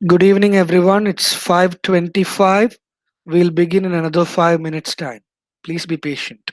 Good evening, everyone. It's 5:25. We'll begin in another 5 minutes' time. Please be patient.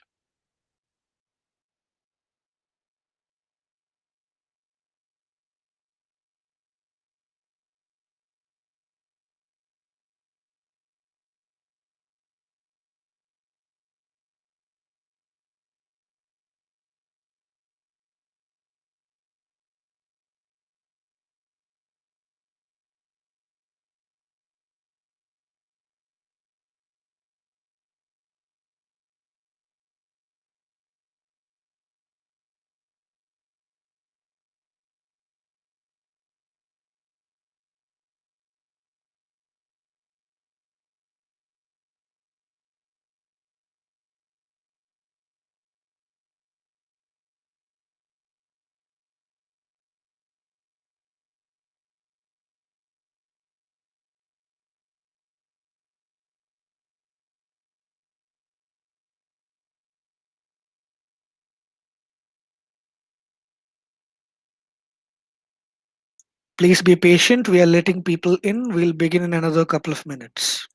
Please be patient. We are letting people in. We'll begin in another couple of minutes.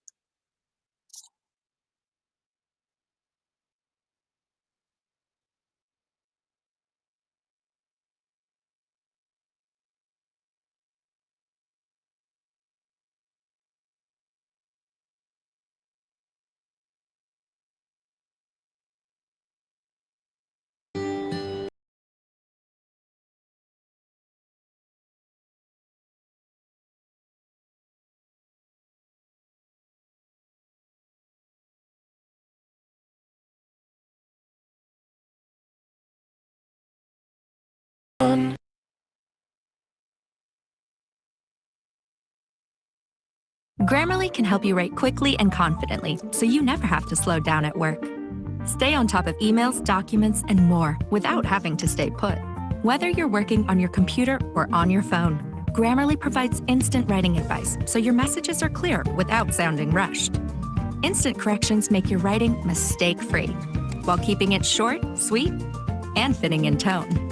Grammarly can help you write quickly and confidently, so you never have to slow down at work. Stay on top of emails, documents, and more without having to stay put. Whether you're working on your computer or on your phone, Grammarly provides instant writing advice, so your messages are clear without sounding rushed. Instant corrections make your writing mistake-free, while keeping it short, sweet, and fitting in tone.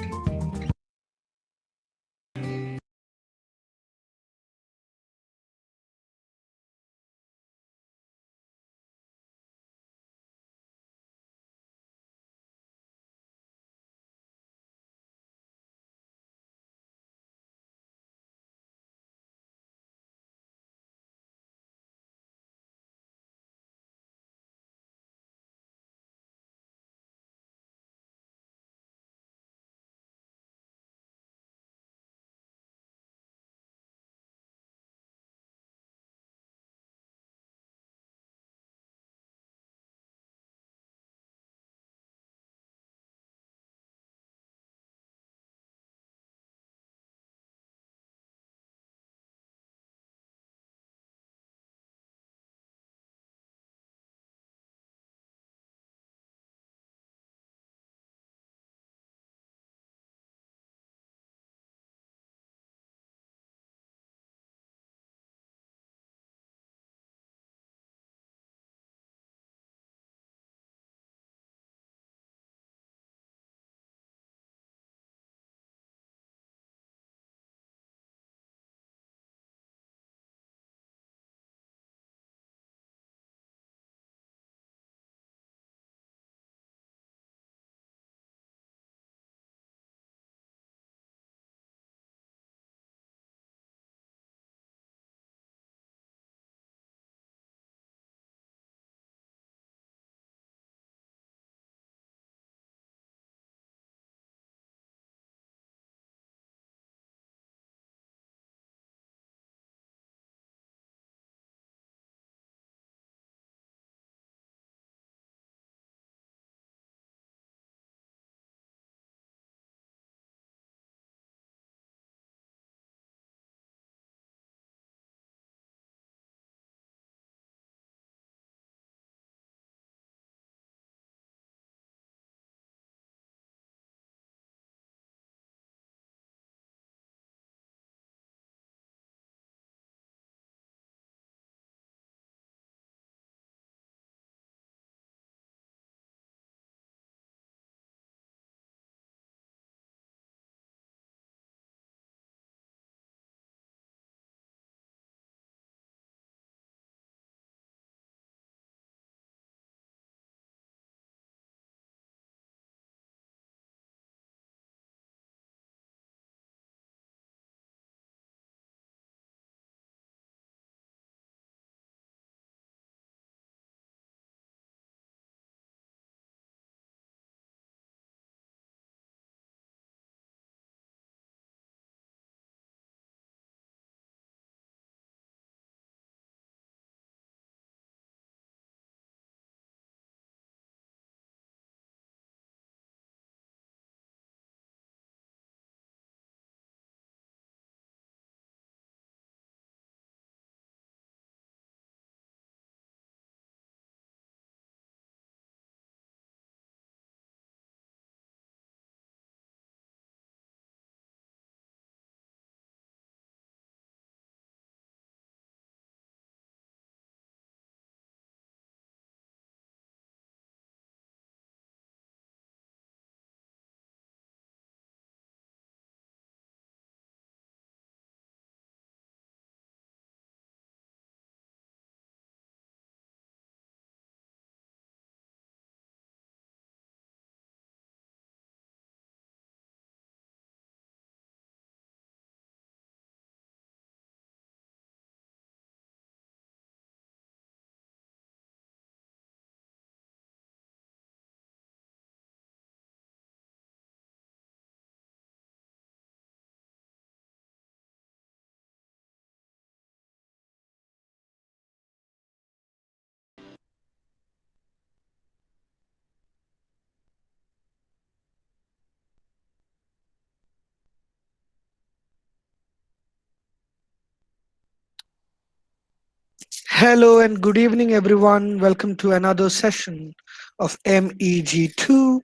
Hello and good evening, everyone. Welcome to another session of MEG2,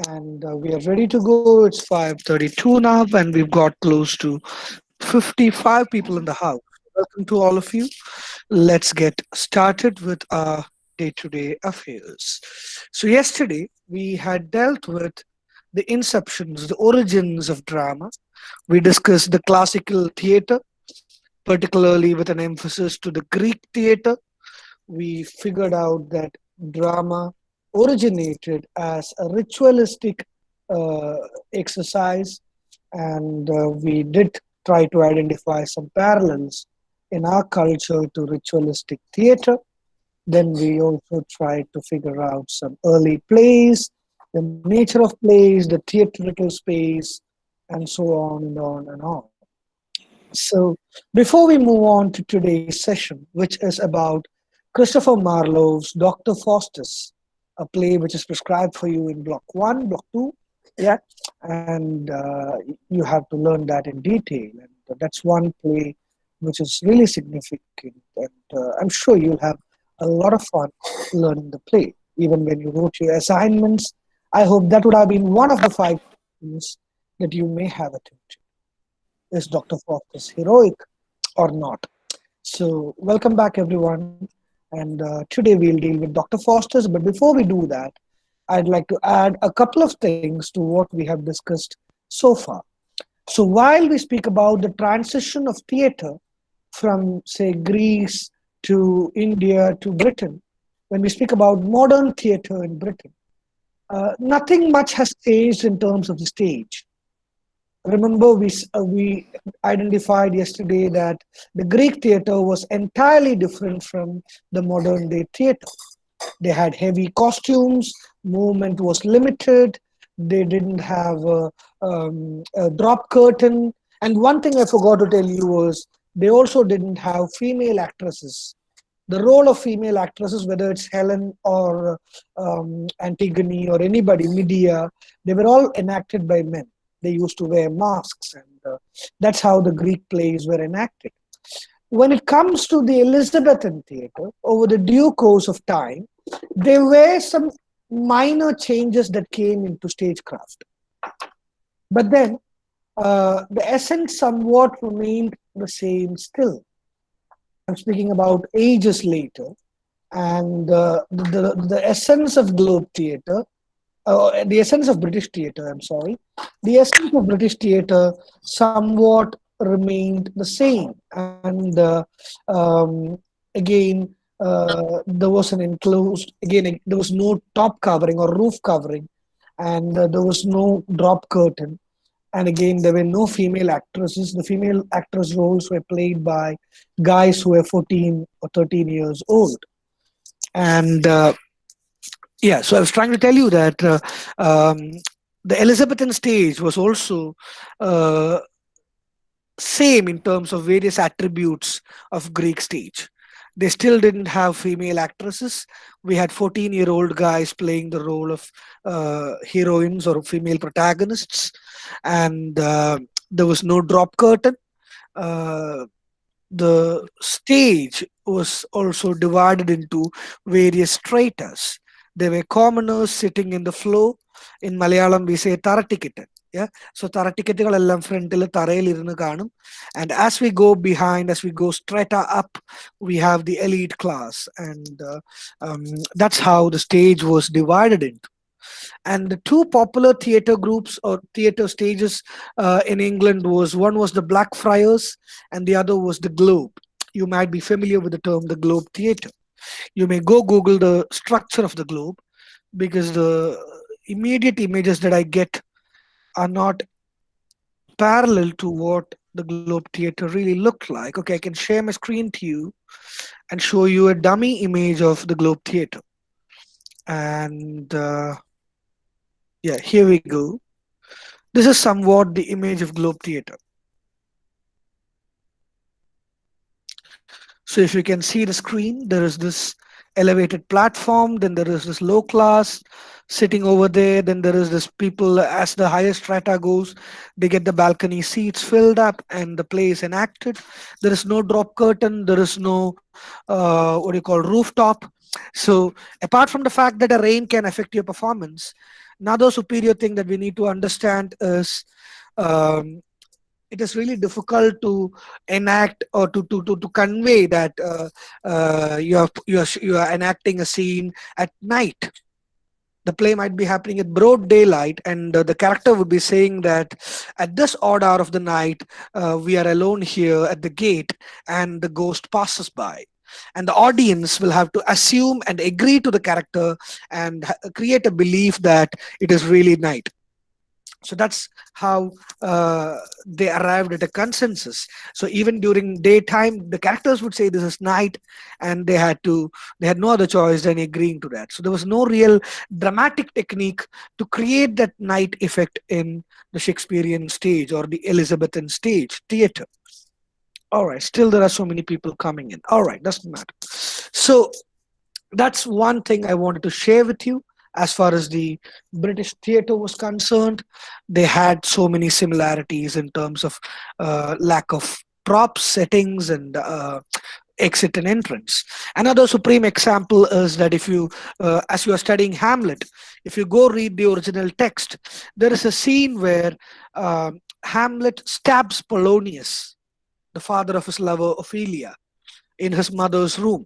and we are ready to go. It's 5:32 now, and we've got close to 55 people in the house. Welcome to all of you. Let's get started with our day-to-day affairs. So yesterday we had dealt with the inceptions, the origins of drama. We discussed the classical theater, particularly with an emphasis to the Greek theater. We figured out that drama originated as a ritualistic uh, exercise, and we did try to identify some parallels in our culture to ritualistic theater. Then we also tried to figure out some early plays, the nature of plays, the theatrical space, and so on and on and on. So, before we move on to today's session, which is about Christopher Marlowe's Dr. Faustus, a play which is prescribed for you in Block 1, Block 2, yeah, and you have to learn that in detail. And that's one play which is really significant, and I'm sure you'll have a lot of fun learning the play. Even when you wrote your assignments, I hope that would have been one of the five questions that you may have attempted. Is Dr. Faustus heroic or not? So, welcome back, everyone. And today we'll deal with Dr. Faustus. But before we do that, I'd like to add a couple of things to what we have discussed so far. So, while we speak about the transition of theater from, say, Greece to India to Britain, when we speak about modern theater in Britain, nothing much has changed in terms of the stage. Remember, we identified yesterday that the Greek theater was entirely different from the modern day theater. They had heavy costumes, movement was limited, they didn't have a drop curtain. And one thing I forgot to tell you was they also didn't have female actresses. The role of female actresses, whether it's Helen or Antigone or anybody, Medea, they were all enacted by men. They used to wear masks, and that's how the Greek plays were enacted. When it comes to the Elizabethan theatre, over the due course of time, there were some minor changes that came into stagecraft. But then the essence somewhat remained the same still. I'm speaking about ages later. And the essence of Globe Theatre, the essence of British theatre, I'm sorry, the essence of British theatre somewhat remained the same. And again, there was an enclosed, again, there was no top covering or roof covering, and there was no drop curtain. And again, there were no female actresses. The female actress roles were played by guys who were 14 or 13 years old. And yeah, so I was trying to tell you that um, the Elizabethan stage was also uh, same in terms of various attributes of Greek stage. They still didn't have female actresses. We had 14-year-old guys playing the role of heroines or female protagonists, and there was no drop curtain. Uh, the stage was also divided into various stratas. There were commoners sitting in the floor. In Malayalam, we say Taratikitten. Yeah, so തറട്ടിക്കറ്റുകളെല്ലാം ഫ്രണ്ടിൽ തറയിലിരുന്ന് കാണും. And as we go behind, as we go strata up, we have the elite class, and that's how the stage was divided into. And the two popular theater groups or theater stages in England was, one was the Blackfriars and the other was the Globe. You might be familiar with the term the Globe Theatre. You may go Google the structure of the Globe, because the immediate images that I get are not parallel to what the Globe Theatre really looked like. Okay, I can share my screen to you and show you a dummy image of the Globe Theatre. And yeah, here we go. This is somewhat the image of Globe Theatre. So if you can see the screen, there is this elevated platform, then there is this low class sitting over there, then there is this people as the highest strata goes, they get the balcony seats filled up and the play is enacted. There is no drop curtain, there is no what do you call rooftop. So apart from the fact that the rain can affect your performance, another superior thing that we need to understand is um, it is really difficult to enact or to convey that you are enacting a scene at night. The play might be happening at broad daylight, and the character would be saying that at this odd hour of the night, we are alone here at the gate, and the ghost passes by. And the audience will have to assume and agree to the character and create a belief that it is really night. So that's how they arrived at a consensus. So even during daytime the characters would say this is night, and they had no other choice than agreeing to that. So there was no real dramatic technique to create that night effect in the Shakespearean stage or the Elizabethan stage theater. All right, still there are so many people coming in. All right, doesn't matter. So that's one thing I wanted to share with you. As far as the British theatre was concerned, they had so many similarities in terms of lack of props, settings, and exit and entrance. Another supreme example is that if you, as you are studying Hamlet, if you go read the original text, there is a scene where Hamlet stabs Polonius, the father of his lover Ophelia, in his mother's room.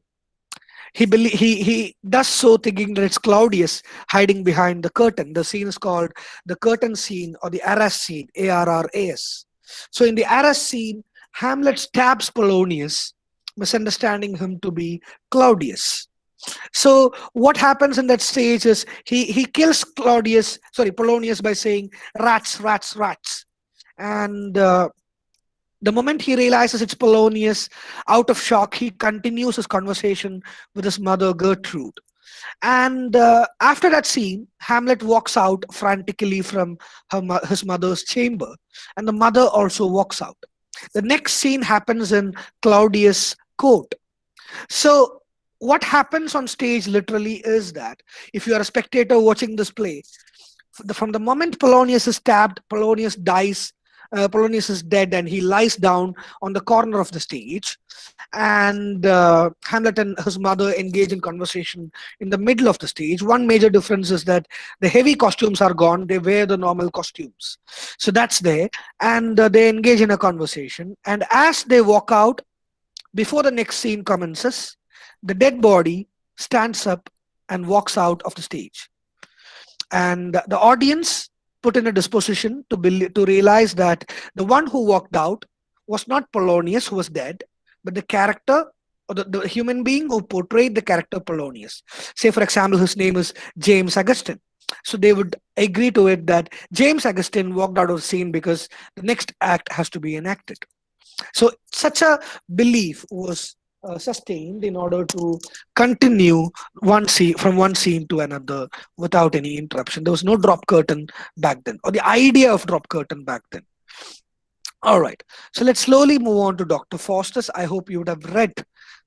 He does so thinking that it's Claudius hiding behind the curtain. The scene is called the curtain scene or the arras scene, Arras. So in the arras scene, Hamlet stabs Polonius, misunderstanding him to be Claudius. So what happens in that stage is he kills Polonius by saying rats, rats, rats, and the moment he realizes it's Polonius, out of shock, he continues his conversation with his mother Gertrude. And after that scene, Hamlet walks out frantically from his mother's chamber, and the mother also walks out. The next scene happens in Claudius' court. So, what happens on stage literally is that if you are a spectator watching this play, from the moment Polonius is stabbed, Polonius dies. Polonius is dead and he lies down on the corner of the stage. And Hamlet and his mother engage in conversation in the middle of the stage. One major difference is that the heavy costumes are gone, they wear the normal costumes. So that's there. And they engage in a conversation. And as they walk out, before the next scene commences, the dead body stands up and walks out of the stage, and the audience put in a disposition to realize that the one who walked out was not Polonius who was dead, but the character or the human being who portrayed the character Polonius. Say for example his name is James Augustine, so they would agree to it that James Augustine walked out of the scene because the next act has to be enacted. So such a belief was sustained in order to continue one scene from one scene to another without any interruption. There was no drop curtain back then, or the idea of drop curtain back then. All right, so let's slowly move on to Dr. Faustus. I hope you would have read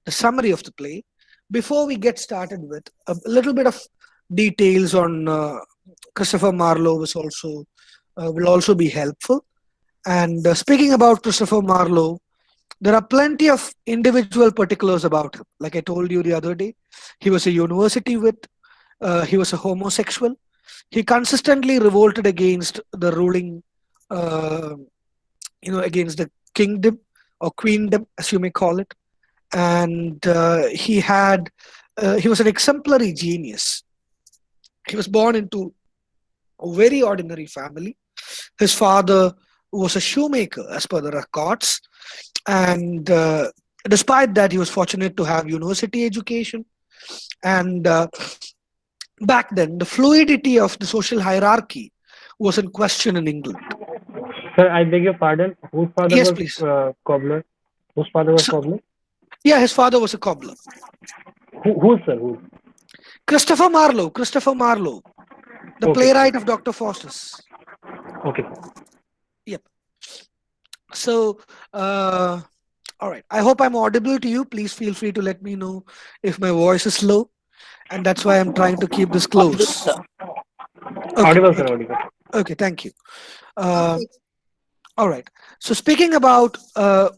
the summary of the play. Before we get started with a little bit of details on Christopher Marlowe was also will also be helpful. And speaking about Christopher Marlowe, there are plenty of individual particulars about him. Like I told you the other day, he was a university wit, he was a homosexual, he consistently revolted against the ruling, uh, against the kingdom or queendom, as you may call it. And he was an exemplary genius. He was born into a very ordinary family. His father was a shoemaker, as per the records, and despite that, he was fortunate to have university education. And back then, the fluidity of the social hierarchy was in question in England. Sir, I beg your pardon. Whose father Yes, was please. cobbler? Whose father was So, cobbler? yeah, his father was a cobbler. Who, sir? Who? Christopher Marlowe, the Okay, playwright of Dr. Faustus. okay. Yep. So, uh, All right. I hope I'm audible to you. Please feel free to let me know if my voice is low, and that's why I'm trying to keep this close. Okay. Audible, sir, Okay. audible. Okay. Thank you. Um, All right. So speaking about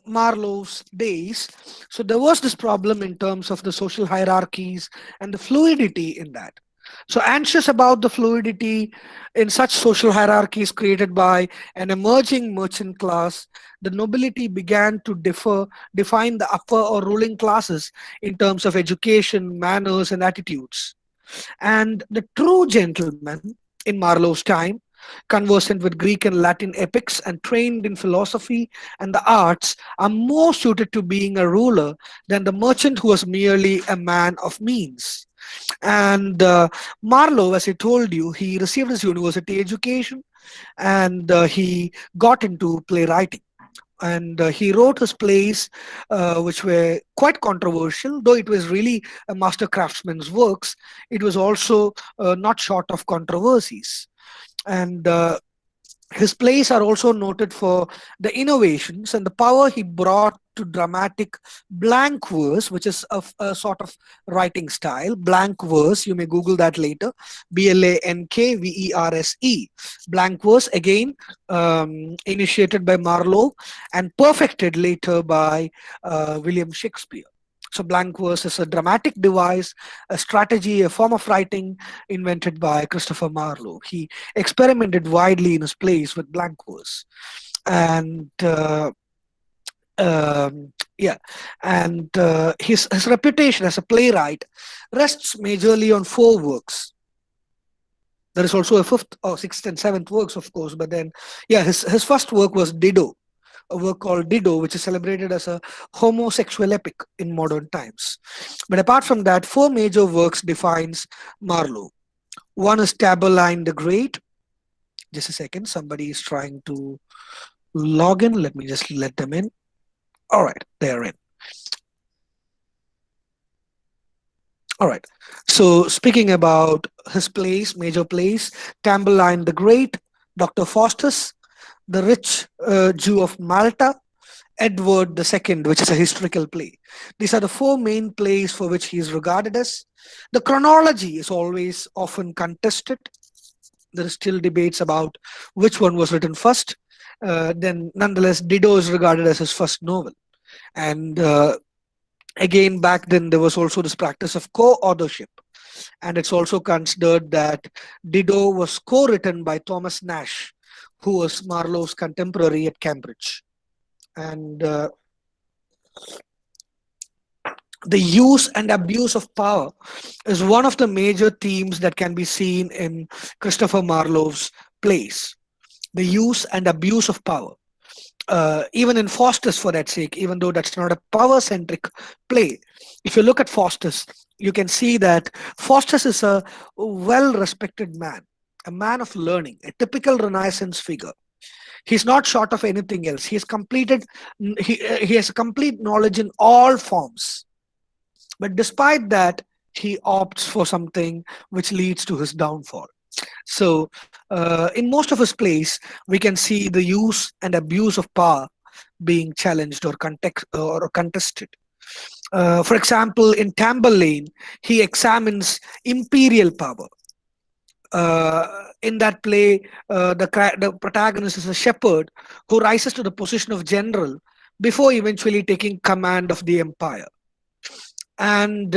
Marlowe's days, so there was this problem in terms of the social hierarchies and the fluidity in that. So anxious about the fluidity in such social hierarchies created by an emerging merchant class, the nobility began to define the upper or ruling classes in terms of education, manners, and attitudes. And the true gentleman in Marlowe's time, conversant with Greek and Latin epics and trained in philosophy and the arts, are more suited to being a ruler than the merchant who was merely a man of means. And Marlowe, as I told you, he received his university education and he got into playwriting. And he wrote his plays, which were quite controversial, though it was really a master craftsman's works. It was also not short of controversies. And his plays are also noted for the innovations and the power he brought to dramatic blank verse, which is a sort of writing style. Blank verse, you may Google that later. Blankverse. Blank verse, again, initiated by Marlowe and perfected later by William Shakespeare. So, blank verse is a dramatic device, a strategy, a form of writing invented by Christopher Marlowe. He experimented widely in his plays with blank verse. And yeah, and his reputation as a playwright rests majorly on four works. There is also a fifth or sixth and seventh works, of course, but then, yeah, his first work was Dido, a work called Dido, which is celebrated as a homosexual epic in modern times. But apart from that, four major works defines Marlowe. One is Tamerlane the Great. Just a second, somebody is trying to log in. Let me just let them in. All right, they're in. All right. So speaking about his plays, major plays, Tamerlane the Great, Dr. Faustus, The Rich Jew of Malta, Edward II, which is a historical play. These are the four main plays for which he is regarded as. The chronology is always often contested. There is still debates about which one was written first. Then, nonetheless, Dido is regarded as his first novel. And again, back then, there was also this practice of co authorship. And it's also considered that Dido was co written by Thomas Nash, who was Marlowe's contemporary at Cambridge. And the use and abuse of power is one of the major themes that can be seen in Christopher Marlowe's plays. The use and abuse of power. Even in Faustus, for that sake, even though that's not a power centric play, if you look at Faustus, you can see that Faustus is a well respected man, a man of learning, a typical Renaissance figure. He's not short of anything else. He has a complete knowledge in all forms. But despite that, he opts for something which leads to his downfall. So, in most of his plays, we can see the use and abuse of power being challenged or contested. For example, in Tamburlaine, he examines imperial power. In that play, the protagonist is a shepherd who rises to the position of general before eventually taking command of the empire. And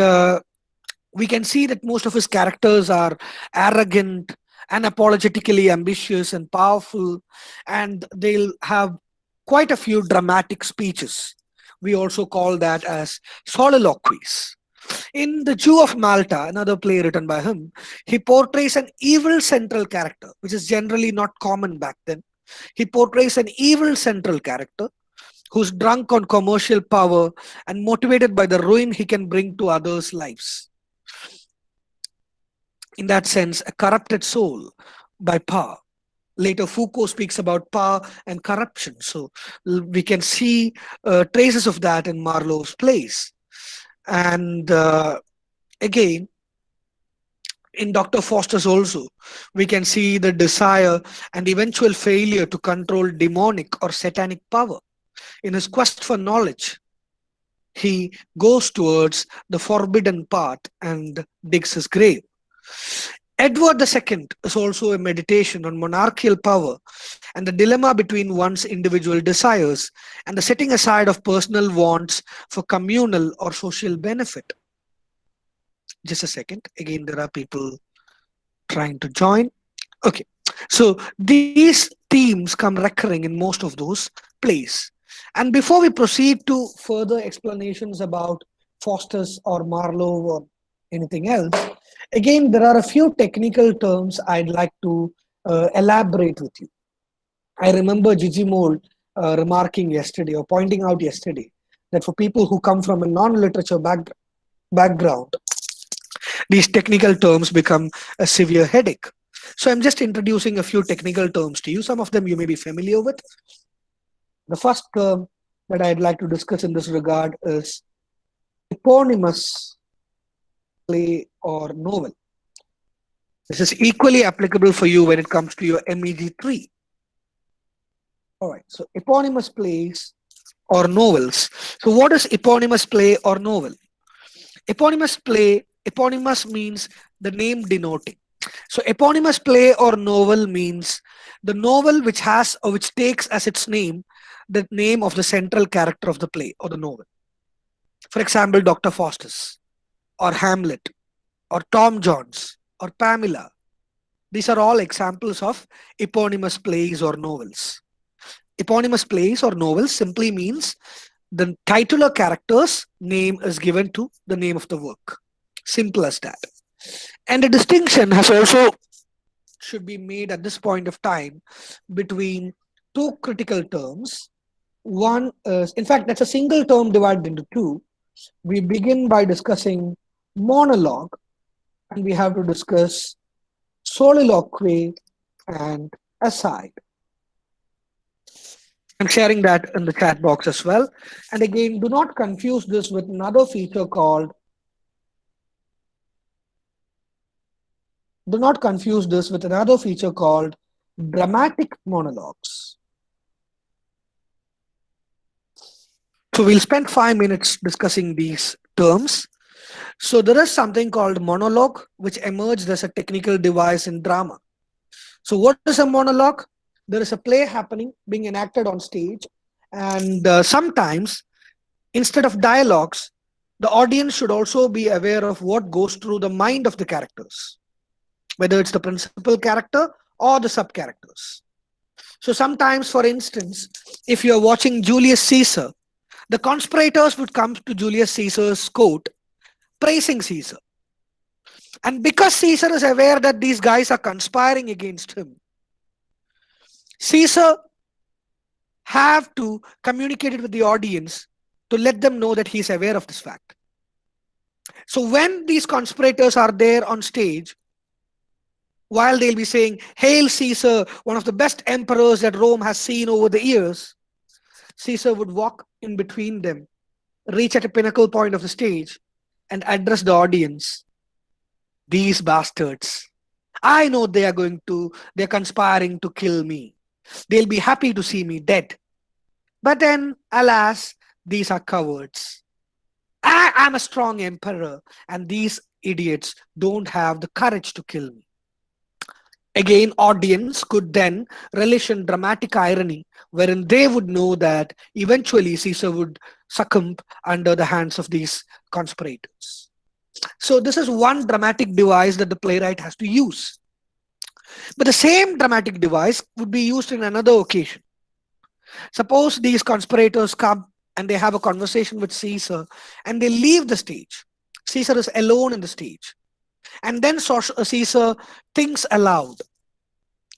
we can see that most of his characters are arrogant, unapologetically ambitious, and powerful, and they'll have quite a few dramatic speeches. We also call that as soliloquies. In The Jew of Malta, another play written by him, he portrays an evil central character, which is generally not common back then. He portrays an evil central character who's drunk on commercial power and motivated by the ruin he can bring to others' lives. In that sense, a corrupted soul by power. Later, Foucault speaks about power and corruption. So we can see traces of that in Marlowe's plays. And again, in Dr. Faustus also, we can see the desire and eventual failure to control demonic or satanic power in his quest for knowledge. He goes towards the forbidden path and digs his grave. Edward II is also a meditation on monarchical power and the dilemma between one's individual desires and the setting aside of personal wants for communal or social benefit. Just a second. Again, there are people trying to join. Okay. So these themes come recurring in most of those plays. And before we proceed to further explanations about Faustus or Marlowe or anything else, again, there are a few technical terms I'd like to elaborate with you. I remember Gigi Mold remarking yesterday or pointing out yesterday that for people who come from a non-literature background, these technical terms become a severe headache. So I'm just introducing a few technical terms to you. Some of them you may be familiar with. The first term that I'd like to discuss in this regard is eponymous play or novel. This is equally applicable for you when it comes to your MEG3. All right, so eponymous plays or novels. So what is eponymous play or novel? Eponymous play, eponymous means the name denoting. So eponymous play or novel means the novel which has or which takes as its name the name of the central character of the play or the novel. For example, Dr. Faustus or Hamlet or Tom Jones or Pamela. These are all examples of eponymous plays or novels. Eponymous plays or novels simply means the titular character's name is given to the name of the work. Simple as that. And a distinction has also should be made at this point of time between two critical terms. One is, in fact, that's a single term divided into two. We begin by discussing monologue, and we have to discuss soliloquy and aside. I'm sharing that in the chat box as well. And again, do not confuse this with another feature called do not confuse this with another feature called dramatic monologues. So we'll spend 5 minutes discussing these terms. So there is something called monologue, which emerged as a technical device in drama. So what is a monologue? There is a play happening, being enacted on stage, and sometimes instead of dialogues, the audience should also be aware of what goes through the mind of the characters, whether it's the principal character or the sub characters. So sometimes, for instance, if you're watching Julius Caesar, the conspirators would come to Julius Caesar's court praising Caesar. And because Caesar is aware that these guys are conspiring against him, Caesar have to communicate it with the audience to let them know that he's aware of this fact. So when these conspirators are there on stage, while they'll be saying, "Hail Caesar, one of the best emperors that Rome has seen over the years," Caesar would walk in between them, reach at a pinnacle point of the stage, and address the audience. "These bastards, I know they're conspiring to kill me. They'll be happy to see me dead. But then, alas, these are cowards. I'm a strong emperor, and these idiots don't have the courage to kill me." Again, audience could then relish in dramatic irony, wherein they would know that eventually Caesar would succumb under the hands of these conspirators. So this is one dramatic device that the playwright has to use. But the same dramatic device would be used in another occasion. Suppose these conspirators come and they have a conversation with Caesar and they leave the stage. Caesar is alone in the stage. And then Caesar thinks aloud.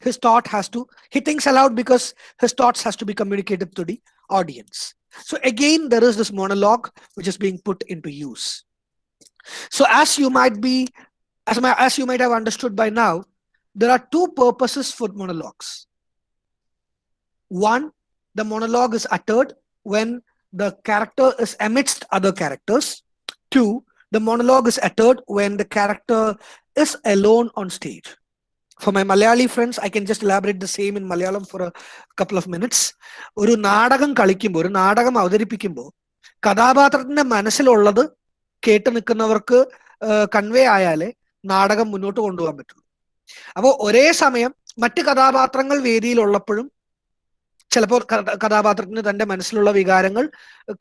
He thinks aloud because his thoughts has to be communicated to the audience. So again, there is this monologue which is being put into use. So as you might have understood by now, there are two purposes for monologues. One, the monologue is uttered when the character is amidst other characters. Two, the monologue is uttered when the character is alone on stage. For my Malayali friends, I can just elaborate the same in Malayalam for a couple of minutes. ഒരു നാടകം കളിക്കുമ്പോൾ ഒരു നാടകം അവതരിപ്പിക്കുമ്പോൾ കഥാപാത്രത്തിന്റെ മനസ്സിലുള്ളത് കേട്ട് നിൽക്കുന്നവർക്ക് കൺവേ ആയാലേ നാടകം മുന്നോട്ട് കൊണ്ടുപോകാൻ പറ്റുള്ളൂ. അപ്പോൾ ഒരേ സമയം മറ്റ് കഥാപാത്രങ്ങൾ വേദിയിലുള്ളപ്പോഴും ചിലപ്പോൾ കഥാപാത്രത്തിന് തന്റെ മനസ്സിലുള്ള വികാരങ്ങൾ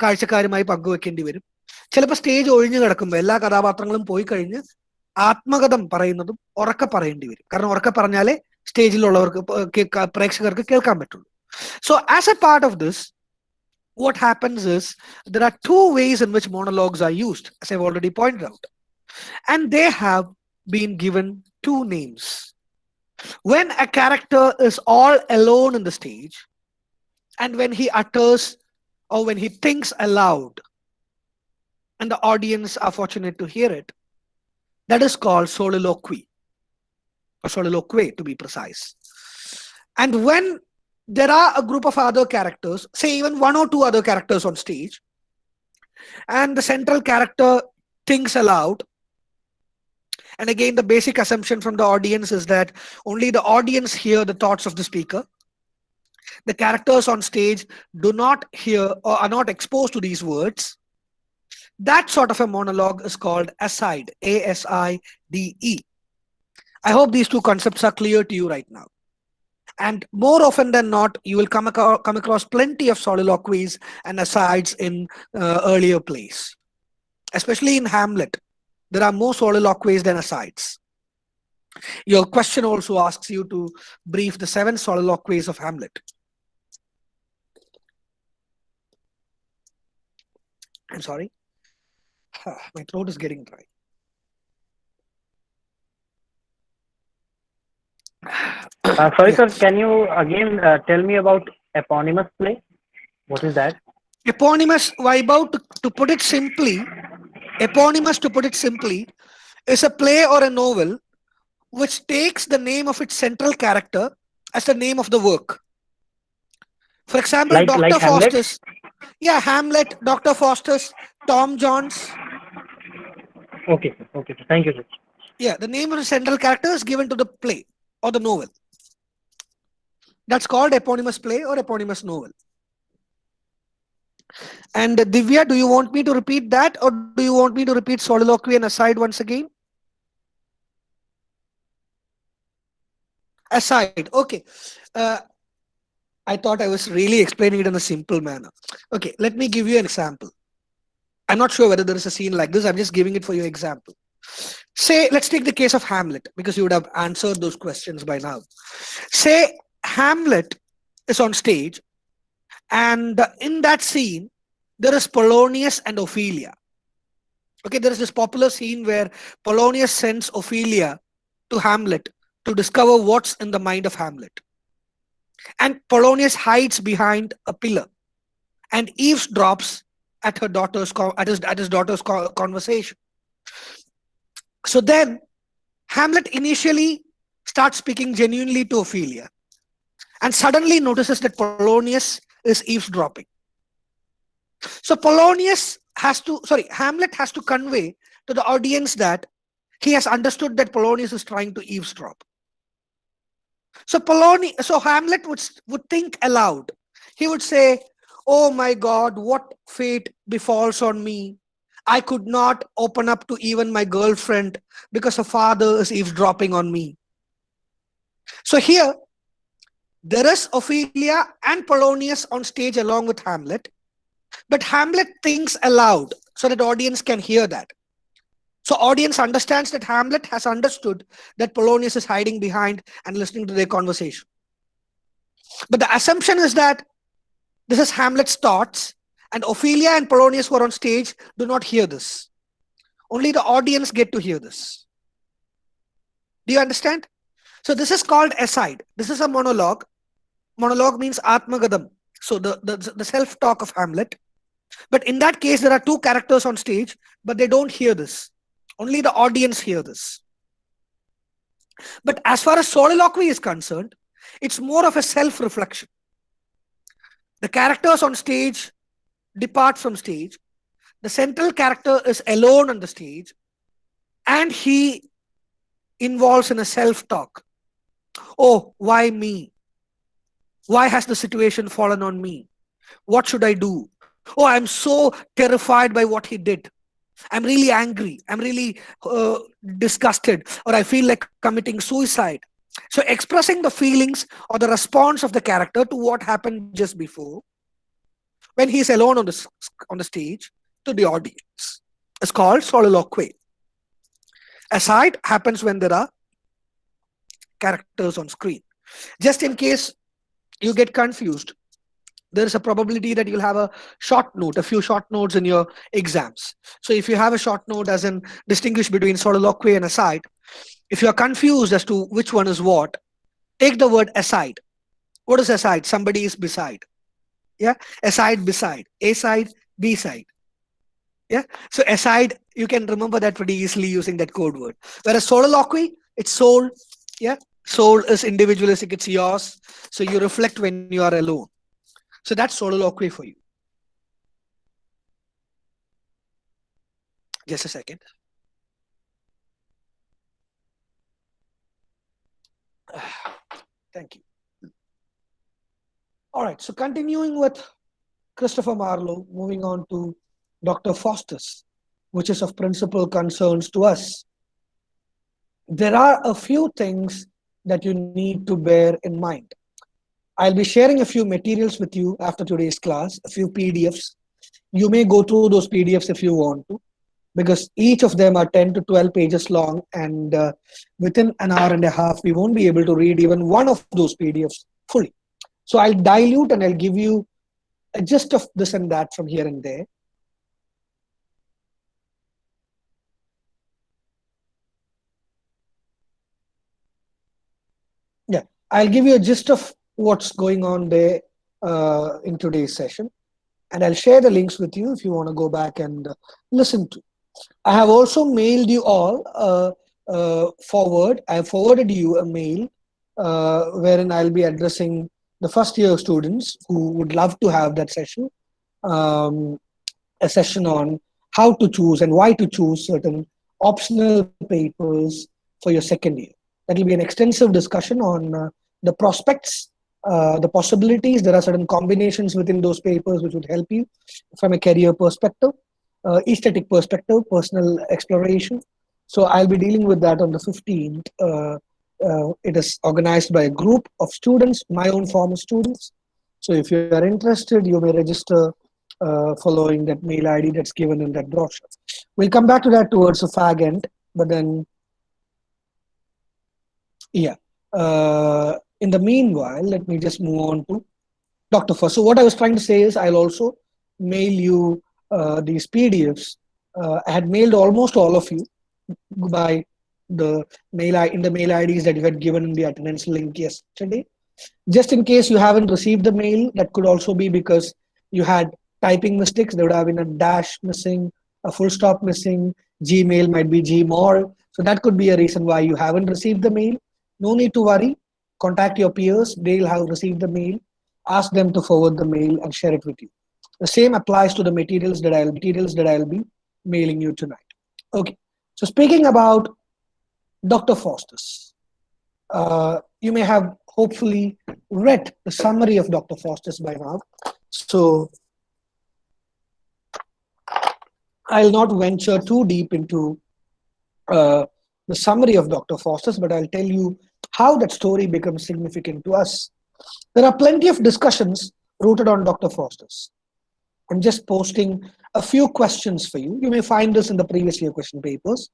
കാഴ്ചക്കാരുമായി പങ്കുവെക്കേണ്ടി വരും. ചിലപ്പോൾ സ്റ്റേജ് ഒഴിഞ്ഞു കിടക്കുമ്പോൾ എല്ലാ കഥാപാത്രങ്ങളും പോയി കഴിഞ്ഞ് ആത്മകഥം പറയുന്നതും ഉറക്കെ പറയേണ്ടി വരും. കാരണം ഉറക്കെ പറഞ്ഞാലേ സ്റ്റേജിലുള്ളവർക്ക് പ്രേക്ഷകർക്ക് കേൾക്കാൻ പറ്റുള്ളൂ. So as A part of this, what happens is there are two ways in which monologues are used, as I've already pointed out, and they have been given two names. When a character is all alone in the stage, and when he utters or when he thinks aloud, and the audience are fortunate to hear it, that is called soliloquy, or soliloquy to be precise. And when there are a group of other characters, say even one or two other characters on stage, and the central character thinks aloud, and again the basic assumption from the audience is that only the audience hear the thoughts of the speaker. The characters on stage do not hear or are not exposed to these words. That sort of a monologue is called aside, ASIDE. I hope these two concepts are clear to you right now. And more often than not, you will come across plenty of soliloquies and asides in earlier plays. Especially in Hamlet, there are more soliloquies than asides. Your question also asks you to brief the 7 soliloquies of Hamlet. I'm sorry. My throat is getting dry. Sorry, Yeah. sir. Can you again tell me about eponymous play? What is that? Eponymous, Vaibhav, to put it simply, eponymous, to put it simply, is a play or a novel which takes the name of its central character as the name of the work. For example, Like Dr. Hamlet? Faustus. Yeah, Hamlet, Dr. Faustus, Tom Jones. Okay, sir. Okay, sir. Thank you, sir. Yeah, the name of the central character is given to the play or the novel. That's called eponymous play or eponymous novel. And Divya, do you want me to repeat that, or do you want me to repeat soliloquy and aside once again? Aside, okay. I thought I was really explaining it in a simple manner. Okay, let me give you an example. I'm not sure whether there is a scene like this. I'm just giving it for your example. Say, let's take the case of Hamlet, because you would have answered those questions by now. Say Hamlet is on stage, and in that scene, there is Polonius and Ophelia. Okay, there is this popular scene where Polonius sends Ophelia to Hamlet to discover what's in the mind of Hamlet. And Polonius hides behind a pillar and eavesdrops at her daughter's at his daughter's conversation. So then Hamlet initially starts speaking genuinely to Ophelia and suddenly notices that Polonius is eavesdropping. So Hamlet has to convey to the audience that he has understood that Polonius is trying to eavesdrop. So Hamlet would think aloud. He would say, "Oh my God, what fate befalls on me. I could not open up to even my girlfriend because her father is eavesdropping on me." So here, there is Ophelia and Polonius on stage along with Hamlet, but Hamlet thinks aloud so that the audience can hear that. So audience understands that Hamlet has understood that Polonius is hiding behind and listening to their conversation. But the assumption is that this is Hamlet's thoughts, and Ophelia and Polonius who are on stage do not hear this. Only the audience get to hear this. Do you understand? So this is called aside. This is a monologue. Monologue means Atmagadam. So the self-talk of Hamlet. But in that case, there are two characters on stage, but they don't hear this. Only the audience hear this. But as far as soliloquy is concerned, it's more of a self-reflection. The characters on stage depart from stage. The central character is alone on the stage, and he involves in a self-talk. Oh, why me? Why has the situation fallen on me? What should I do? Oh, I'm so terrified by what he did. I'm really angry. I'm really disgusted, or I feel like committing suicide. So, expressing the feelings or the response of the character to what happened just before when he's alone on on the stage to the audience is called soliloquy. Aside happens when there are characters on screen. Just in case you get confused, there is a probability that you'll have a short note, a few short notes in your exams. So if you have a short note as in distinguish between soliloquy and aside, if you are confused as to which one is what, take the word aside. What is aside? Somebody is beside. Yeah, aside, beside, a side, b side. Yeah, so aside, you can remember that pretty easily using that code word. Whereas soliloquy, it's soul. Yeah, soul is individualistic, it's yours. So you reflect when you are alone. So that's soliloquy for you. Just a second. Thank you. All right, so continuing with Christopher Marlowe, moving on to Dr. Faustus, which is of principal concerns to us. There are a few things that you need to bear in mind. I'll be sharing a few materials with you after today's class, a few PDFs. You may go through those PDFs if you want to, because each of them are 10 to 12 pages long, and within an hour and a half, we won't be able to read even one of those PDFs fully. So I'll dilute and I'll give you a gist of this and that from here and there. Yeah, I'll give you a gist of what's going on there in today's session, and I'll share the links with you if you want to go back and listen to. I have also mailed you all forward. I have forwarded you a mail wherein I'll be addressing the first year students who would love to have that session. Um, a session on how to choose and why to choose certain optional papers for your second year. That will be an extensive discussion on the prospects, the possibilities. There are certain combinations within those papers which would help you from a career perspective, aesthetic perspective, personal exploration. So I'll be dealing with that on the 15th. It is organized by a group of students, my own former students. So if you are interested, you may register following that mail ID that's given in that brochure. We'll come back to that towards the fag end, but then, yeah. In the meanwhile, let me just move on to Dr. First. So what I was trying to say is I'll also mail you these PDFs. I had mailed almost all of you by the in the mail IDs that you had given in the attendance link yesterday. Just in case you haven't received the mail, that could also be because you had typing mistakes. There would have been a dash missing, a full stop missing, Gmail might be Gmall. So that could be a reason why you haven't received the mail. No need to worry. Contact your peers. They'll have received the mail. Ask them to forward the mail and share it with you. The same applies to the materials that I'll be mailing you tonight. Okay. So speaking about Dr. Faustus, you may have hopefully read the summary of Dr. Faustus by now. So I'll not venture too deep into uh, the summary of Dr. Faustus, but I'll tell you how that story becomes significant to us. There are plenty of discussions rooted on Dr. Faustus. I'm just posting a few questions for you. You may find this in the previous year question papers.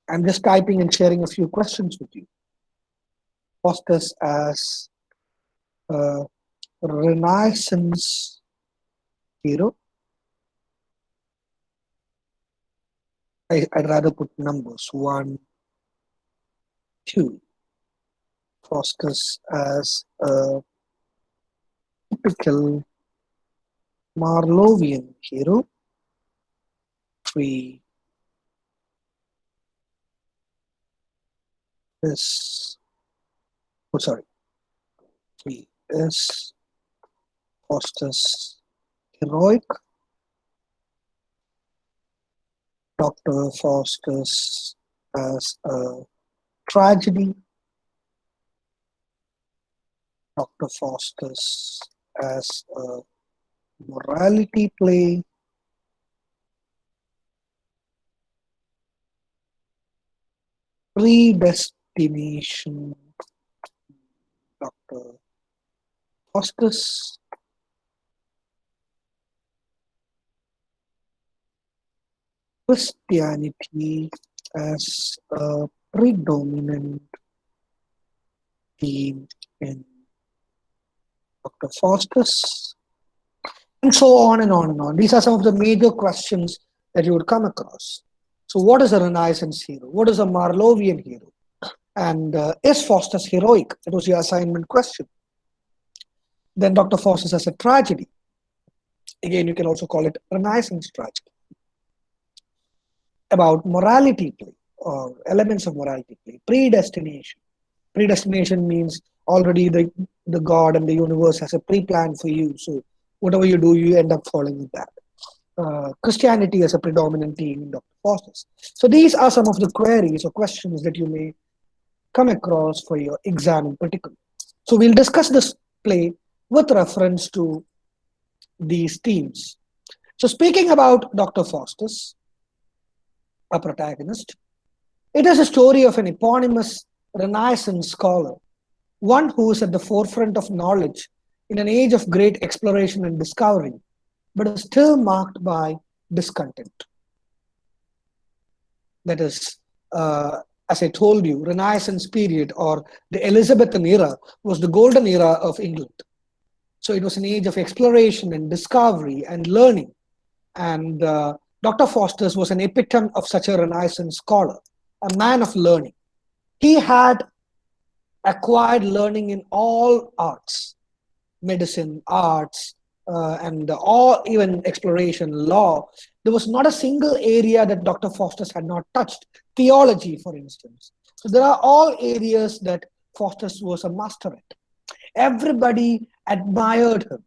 I'm just typing and sharing a few questions with you. Faustus as a Renaissance hero. I'd rather put numbers 1, 2. Faustus as a typical Marlovian hero. 3 is, oh sorry, 3 is Faustus heroic. Dr. Faustus as a tragedy. Dr. Faustus as a Morality play, predestination, Dr. Faustus, Christianity as a predominant theme in Dr. Faustus, and so on and on and on. These are some of the major questions that you would come across. So, what is a Renaissance hero? What is a Marlovian hero? And is Faustus heroic? That was your assignment question. Then Dr. Faustus as a tragedy. Again, you can also call it Renaissance tragedy. About morality play or elements of morality play. Predestination. Predestination means already the God and the universe has a pre-plan for you. So whatever you do, you end up following with that. Christianity as a predominant theme in Dr. Faustus. So these are some of the queries or questions that you may come across for your exam in particular. So we'll discuss this play with reference to these themes. So speaking about Dr. Faustus, a protagonist, it is a story of an eponymous Renaissance scholar, one who is at the forefront of knowledge in an age of great exploration and discovery, but is still marked by discontent. That is, as I told you, Renaissance period or the Elizabethan era was the golden era of England. So it was an age of exploration and discovery and learning. And Dr. Faustus was an epitome of such a Renaissance scholar, a man of learning. He had acquired learning in all arts, medicine, arts, and all, even exploration, law. There was not a single area that Dr. Faustus had not touched. Theology, for instance. So there are all areas that Faustus was a master at. Everybody admired him.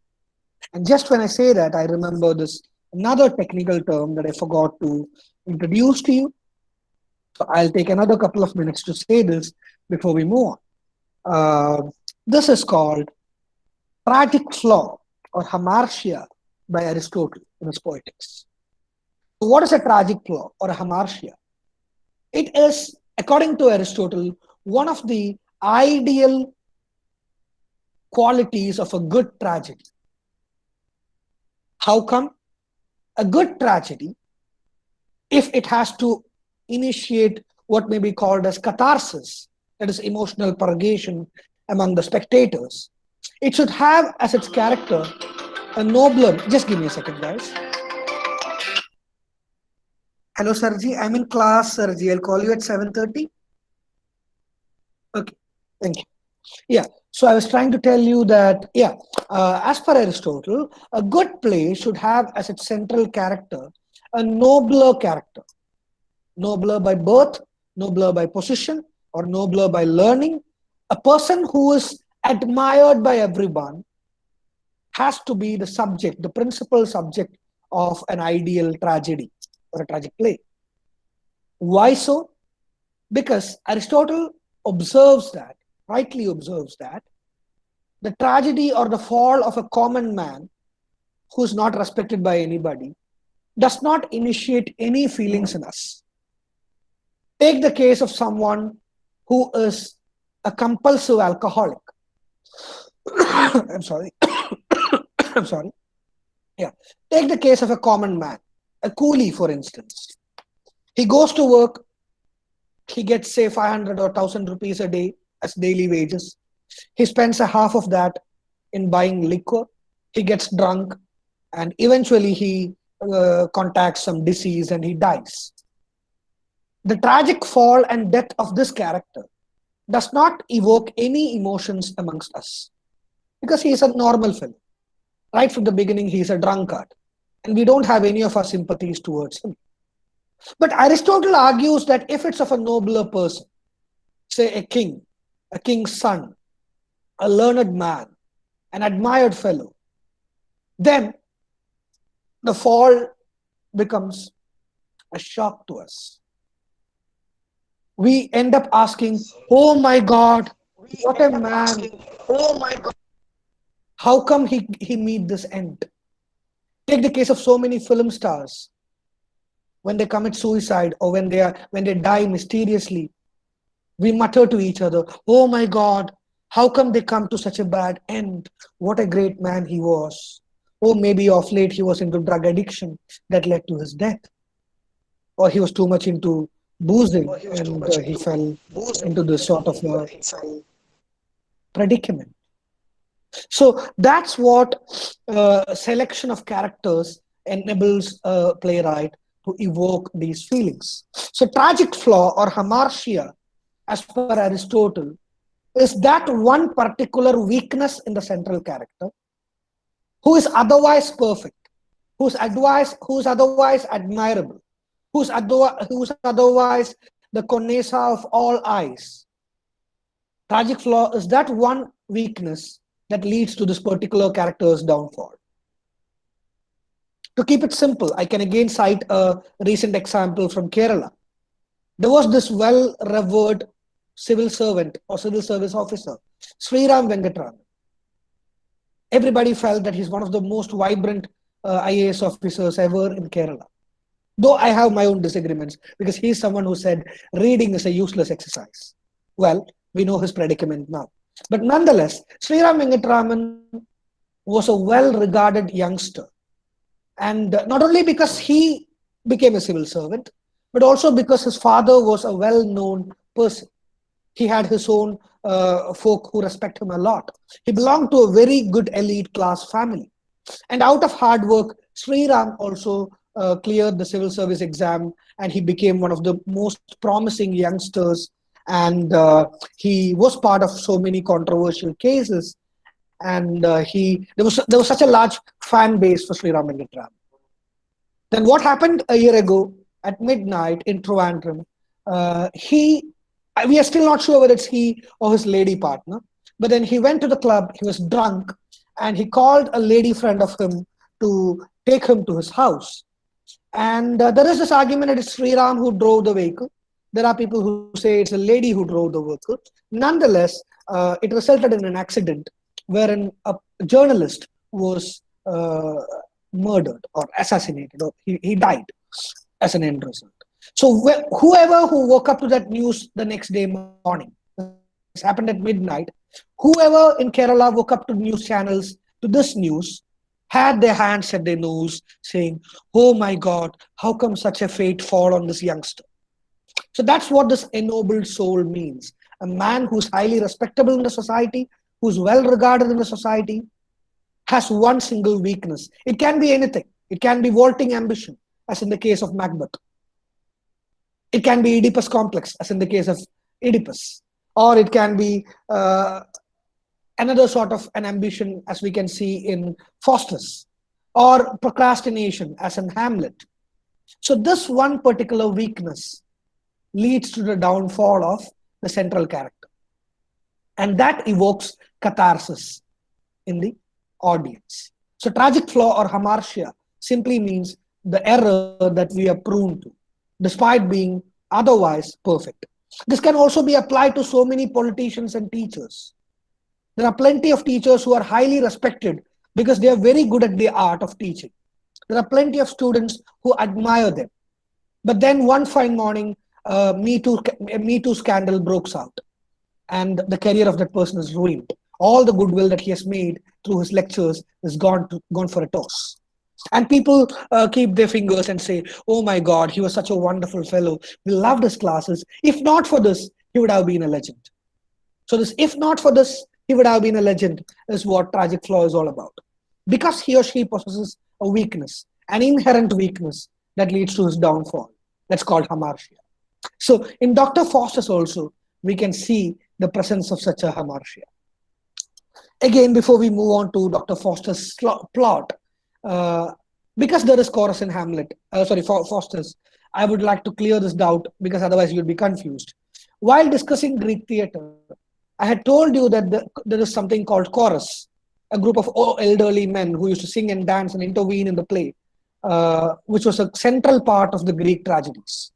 And just when I say that, I remember this another technical term that I forgot to introduce to you. So I'll take another couple of minutes to say this before we move on. This is called tragic flaw or hamartia by Aristotle in his Poetics. So what is a tragic flaw or a hamartia? It is, according to Aristotle, one of the ideal qualities of a good tragedy. How come? A good tragedy, if it has to initiate what may be called as catharsis, that is emotional purgation among the spectators, it should have as its character a nobler. Just give me a second, guys. Hello, Sarji. I'm in class, Sarji. I'll call you at 7:30. Okay, thank you. Yeah, so I was trying to tell you that, yeah, as per Aristotle, a good play should have as its central character a nobler character, nobler by birth, nobler by position, or nobler by learning. A person who is admired by everyone has to be the subject, the principal subject of an ideal tragedy or a tragic play. Why so? Because Aristotle observes that, rightly observes that, the tragedy or the fall of a common man who is not respected by anybody does not initiate any feelings in us. Take the case of someone who is a compulsive alcoholic. I'm sorry. I'm sorry. Yeah. Take the case of a common man, a coolie, for instance. He goes to work, he gets, say, 500 or 1,000 rupees a day as daily wages. He spends a half of that in buying liquor. He gets drunk, and eventually he contracts some disease and he dies. The tragic fall and death of this character does not evoke any emotions amongst us because he is a normal fellow. Right from the beginning, he is a drunkard, and we don't have any of our sympathies towards him. But Aristotle argues that if it's of a nobler person, say a king's son, a learned man, an admired fellow, then the fall becomes a shock to us. We end up asking, oh my God, what a man. Oh my God. How come he meet this end? Take the case of so many film stars when they commit suicide or when they die mysteriously. We mutter to each other, "Oh my God, how come they come to such a bad end? What a great man he was." Or maybe of late he was into drug addiction that led to his death, or he was too much into boozing and he fell into this sort of a predicament. So that's what selection of characters enables a playwright to evoke these feelings. So tragic flaw or hamartia, as per Aristotle, is that one particular weakness in the central character who is otherwise perfect, who's otherwise admirable, who's otherwise the conesa of all eyes. Tragic flaw is that one weakness that leads to this particular character's downfall. To keep it simple, I can again cite a recent example from Kerala. There was this well revered civil servant or civil service officer, Sriram Venkatraman. Everybody felt that he's one of the most vibrant IAS officers ever in Kerala. Though I have my own disagreements because he's someone who said reading is a useless exercise. Well, we know his predicament now. But nonetheless, Sriram Venkatraman was a well regarded youngster. And not only because he became a civil servant, but also because his father was a well known person. He had his own folk who respect him a lot. He belonged to a very good elite class family. And out of hard work, Sri Ram also cleared the civil service exam and he became one of the most promising youngsters. And he was part of so many controversial cases. And there was such a large fan base for Sri Ram Venkatram. Then what happened a year ago at midnight in Trivandrum? We are still not sure whether it's he or his lady partner. But then he went to the club, he was drunk, and he called a lady friend of him to take him to his house. And there is this argument that it's Sri Ram who drove the vehicle. There are people who say it's a lady who drove the vehicle. Nonetheless, it resulted in an accident wherein a journalist was murdered or assassinated, or he died as an end result. So whoever who woke up to that news the next day morning, this happened at midnight, whoever in Kerala woke up to news channels to this news had their hands at their nose saying, "Oh my God, how come such a fate fall on this youngster?" So that's what this ennobled soul means. A man who's highly respectable in the society, who's well regarded in the society, has one single weakness. It can be anything. It can be vaulting ambition, as in the case of Macbeth. It can be Oedipus complex, as in the case of Oedipus. Or it can be another sort of an ambition, as we can see in Faustus. Or procrastination, as in Hamlet. So this one particular weakness leads to the downfall of the central character. And that evokes catharsis in the audience. So tragic flaw or hamartia simply means the error that we are prone to, despite being otherwise perfect. This can also be applied to so many politicians and teachers. There are plenty of teachers who are highly respected because they are very good at the art of teaching. There are plenty of students who admire them. But then one fine morning, Me Too scandal breaks out, and the career of that person is ruined. All the goodwill that he has made through his lectures is gone for a toss. And people keep their fingers and say, "Oh my God, he was such a wonderful fellow. We loved his classes. If not for this, he would have been a legend." So this, if not for this, he would have been a legend, is what tragic flaw is all about. Because he or she possesses a weakness, an inherent weakness that leads to his downfall. That's called hamartia. So in Dr. Faustus also, we can see the presence of such a hamartia. Again, before we move on to Dr. Faustus' plot, because there is chorus in Faustus, I would like to clear this doubt because otherwise you'll be confused. While discussing Greek theatre, I had told you that there is something called chorus, a group of elderly men who used to sing and dance and intervene in the play, which was a central part of the Greek tragedies.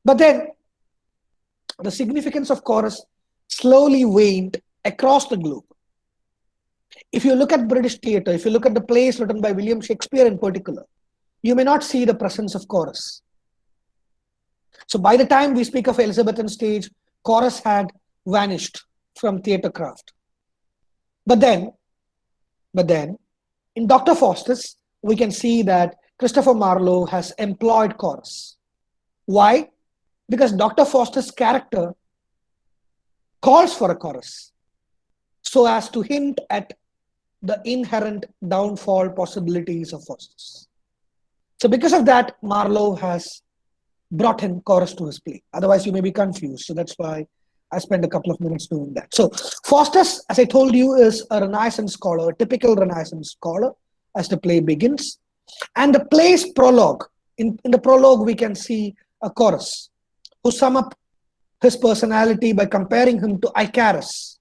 But then the significance of chorus slowly waned across the globe. If you look at British theatre, if you look at the plays written by William Shakespeare in particular, you may not see the presence of chorus. So by the time we speak of Elizabethan stage, chorus had vanished from theatre craft. But then, but then, in Dr. Faustus, we can see that Christopher Marlowe has employed chorus. Why? Because Dr. Faustus' character calls for a chorus so as to hint at the inherent downfall possibilities of Faustus. So because of that, Marlowe has brought in chorus to his play. Otherwise, you may be confused. So that's why I spent a couple of minutes doing that. So Faustus, as I told you, is a Renaissance scholar, a typical Renaissance scholar as the play begins. And the play's prologue, in the prologue, we can see a chorus who sum up his personality by comparing him to Icarus.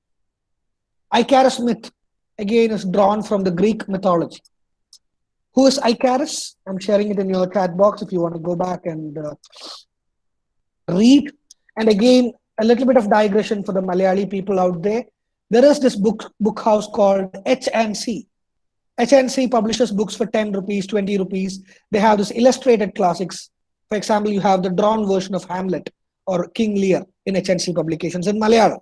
Icarus myth, again, is drawn from the Greek mythology. Who is Icarus? I'm sharing it in your chat box if you want to go back and read. And again, a little bit of digression for the Malayali people out there. There is this book house called H&C. H&C publishes books for 10 rupees, 20 rupees. They have this illustrated classics. For example, you have the drawn version of Hamlet or King Lear in H&C publications in Malayalam.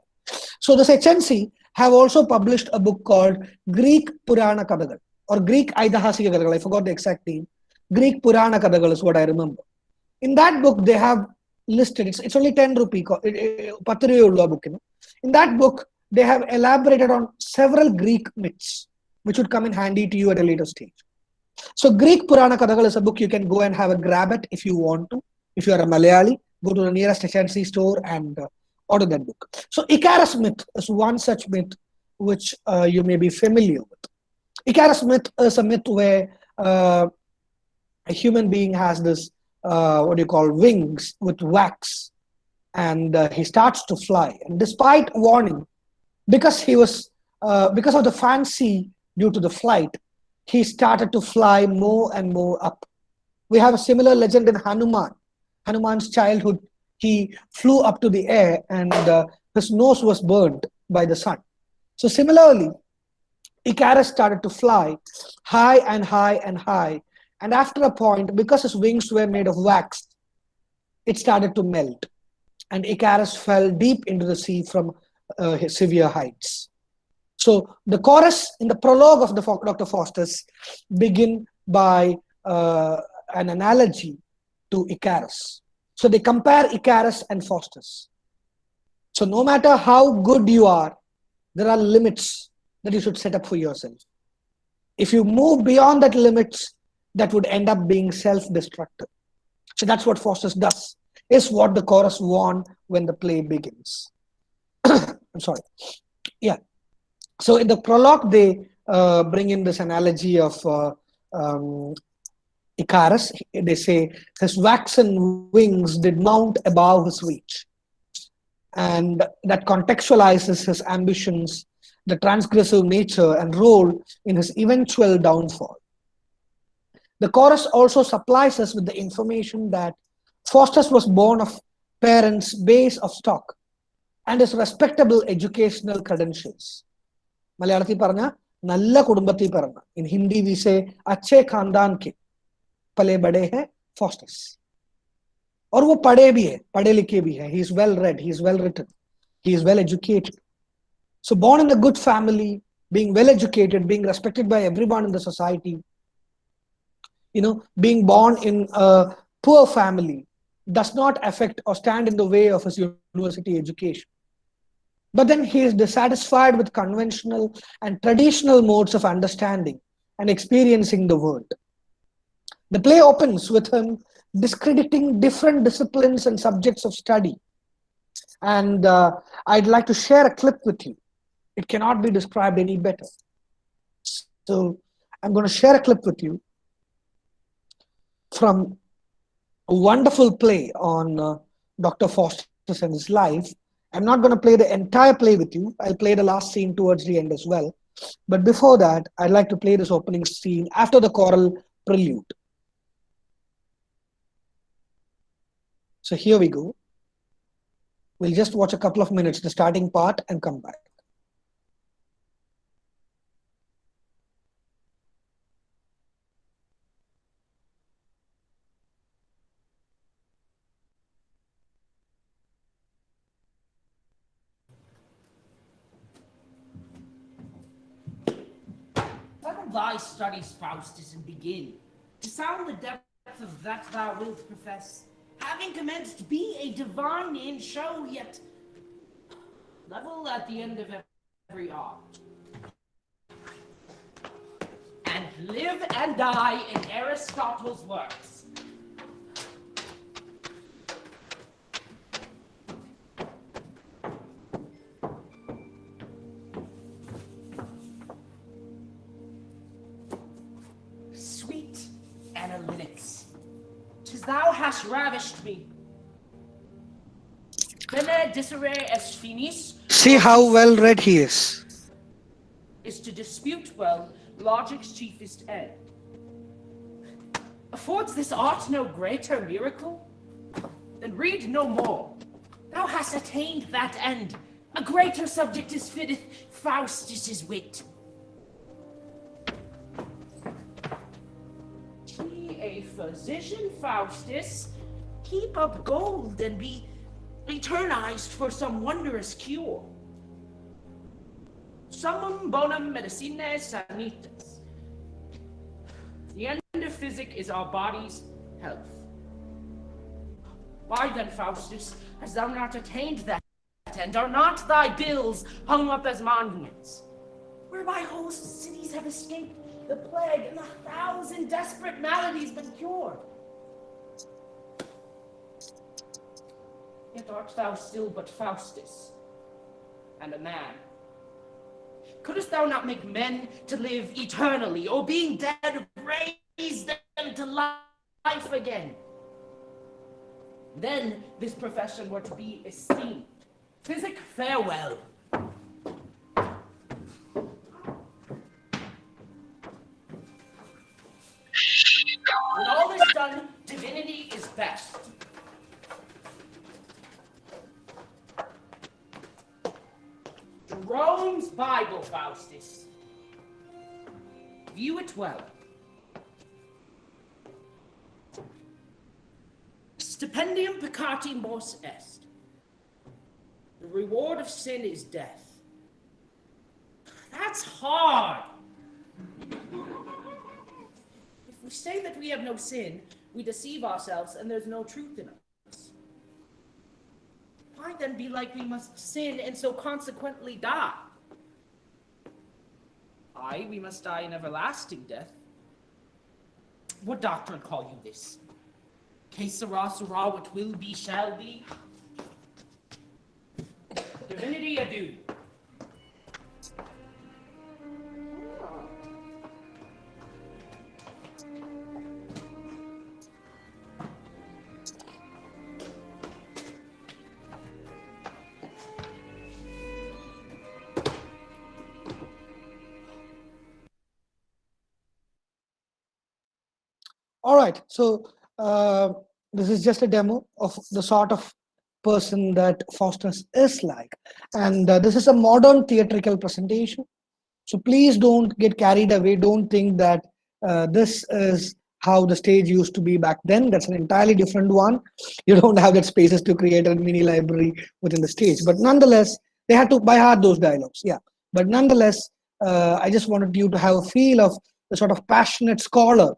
So this H&C have also published a book called Greek Purana Kadagal or Greek Aidahasika Kadagal. I forgot the exact name. Greek Purana Kadagal is what I remember. In that book, they have listed, it's only 10 rupee, book. In that book, they have elaborated on several Greek myths, which would come in handy to you at a later stage. So Greek Purana Kadagal is a book you can go and have a grab at if you want to. If you are a Malayali, go to the nearest H&C store and order that book. So Icarus myth is one such myth which you may be familiar with. Icarus myth is a myth where a human being has this, wings with wax, and he starts to fly. And despite warning, because of the fancy due to the flight, he started to fly more and more up. We have a similar legend in Hanuman. Hanuman's childhood, he flew up to the air and his nose was burned by the sun. So similarly, Icarus started to fly high and high and high. And after a point, because his wings were made of wax, it started to melt. And Icarus fell deep into the sea from his severe heights. So the chorus in the prologue of the Dr. Faustus begin by an analogy to Icarus. So they compare Icarus and Faustus. So no matter how good you are, there are limits that you should set up for yourself. If you move beyond that limits, that would end up being self-destructive. So that's what Faustus does, is what the chorus warn when the play begins. I'm sorry. Yeah. So in the prologue, they bring in this analogy of Icarus. They say his waxen wings did mount above his reach. And that contextualizes his ambitions, the transgressive nature and role in his eventual downfall. The chorus also supplies us with the information that Faustus was born of parents base of stock and his respectable educational credentials. Malayalathi parna nalla kudumbatti parna. In Hindi we say अच्छे खानदान के पले बड़े हैं Faustus. और वो पढ़े भी है, पढ़े लिखे भी है. He is well read, he is well written, he is well educated. So born in a good family, being well educated, being respected by everyone in the society, being born in a poor family does not affect or stand in the way of his university education. But then he is dissatisfied with conventional and traditional modes of understanding and experiencing the world. The play opens with him discrediting different disciplines and subjects of study. And I'd like to share a clip with you. It cannot be described any better. So I'm going to share a clip with you from a wonderful play on Dr. Faustus and his life. I'm not going to play the entire play with you. I'll play the last scene towards the end as well. But before that, I'd like to play this opening scene after the choral prelude. So here we go. We'll just watch a couple of minutes, the starting part, and come back. thy studies, Faustus, and begin to sound the depth of that thou wilt profess, having commenced be a divine in show, yet level at the end of every art, and live and die in Aristotle's works. Sweet Analytics, 'tis thou hast ravished me. Bene disere est finis. See how well read he is. Is to dispute well logic's chiefest end. Affords this art no greater miracle? Then read no more. Thou hast attained that end. A greater subject is fitteth Faustus' wit. Be a physician, Faustus. Heap up gold and be eternized for some wondrous cure. Summum bonum medicinae sanitas. The end of physic is our body's health. Why then, Faustus, hast thou not attained that end? Are not thy bills hung up as monuments, whereby whole cities have escaped the plague and 1,000 desperate maladies been cured? Yet art thou still but Faustus, and a man. Couldst thou not make men to live eternally, or being dead, raise them to life again? Then this profession were to be esteemed. Physic, farewell. When all is done, divinity is best. Jerome's Bible, Faustus. View it well. Stipendium peccati mors est. The reward of sin is death. That's hard. If we say that we have no sin, we deceive ourselves and there's no truth in us. Why then be like we must sin and so consequently die? Aye, we must die in everlasting death. What doctrine call you this? Que sera, sera, what will be, shall be. Divinity, adieu. All right, so this is just a demo of the sort of person that Faustus is like, and this is a modern theatrical presentation. So please don't get carried away. Don't think that this is how the stage used to be back then. That's an entirely different one. You don't have that spaces to create a mini library within the stage, but nonetheless, they had to by heart those dialogues. Yeah, but nonetheless, I just wanted you to have a feel of the sort of passionate scholar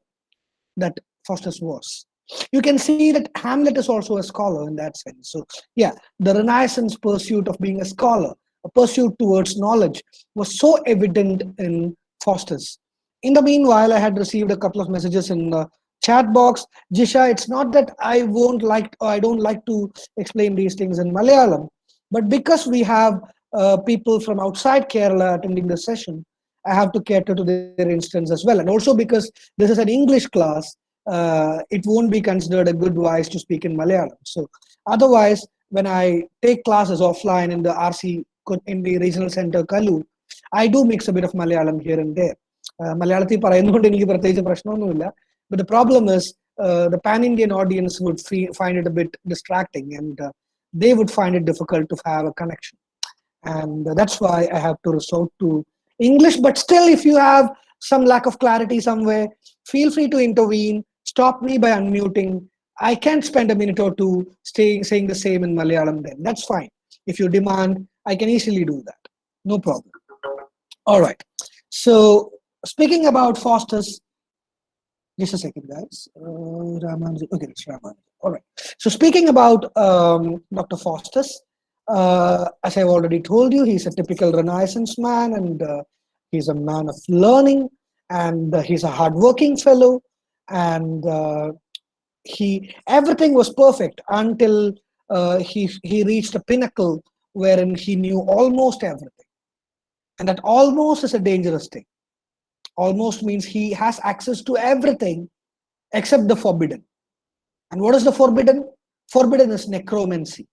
that Faustus was. You can see that Hamlet is also a scholar in that sense. So yeah, the Renaissance pursuit of being a scholar, a pursuit towards knowledge, was so evident in Faustus. In the meanwhile, I had received a couple of messages in the chat box. Jisha, it's not that I won't like or I don't like to explain these things in Malayalam, but because we have people from outside Kerala attending the session, I have to cater to their instance as well. And also because this is an English class, it won't be considered a good wise to speak in Malayalam. So otherwise, when I take classes offline in the RC, in the regional center Kalu, I do mix a bit of Malayalam here and there. Malayalathi പറയുന്നതുകൊണ്ട് എനിക്ക് പ്രത്യേകിച്ച് പ്രശ്നമൊന്നുമില്ല. But the problem is the pan-Indian audience would find it a bit distracting, and they would find it difficult to have a connection. And that's why I have to resort to English. But still, if you have some lack of clarity somewhere, feel free to intervene. Stop me by unmuting. I can spend a minute or two saying the same in Malayalam then. That's fine. If you demand, I can easily do that. No problem. All right. So Speaking about Faustus, just a second, guys. Ramanujan. Okay, it's Ramanujan. All right. So speaking about Dr. Faustus, as I've already told you, he's a typical Renaissance man, and he's a man of learning, and he's a hardworking fellow, and he everything was perfect until he reached a pinnacle wherein he knew almost everything, and that almost is a dangerous thing. Almost means he has access to everything except the forbidden. And what is the forbidden? Forbidden is necromancy.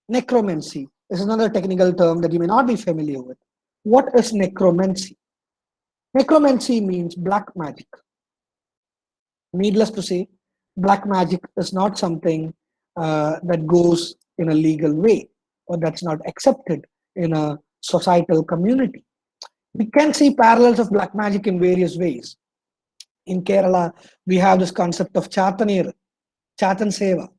Necromancy is another technical term that you may not be familiar with. What is necromancy? Necromancy means black magic. Needless to say, black magic is not something that goes in a legal way, or that's not accepted in a societal community. We can see parallels of black magic in various ways. In Kerala, we have this concept of Chatanir, Chatan Seva.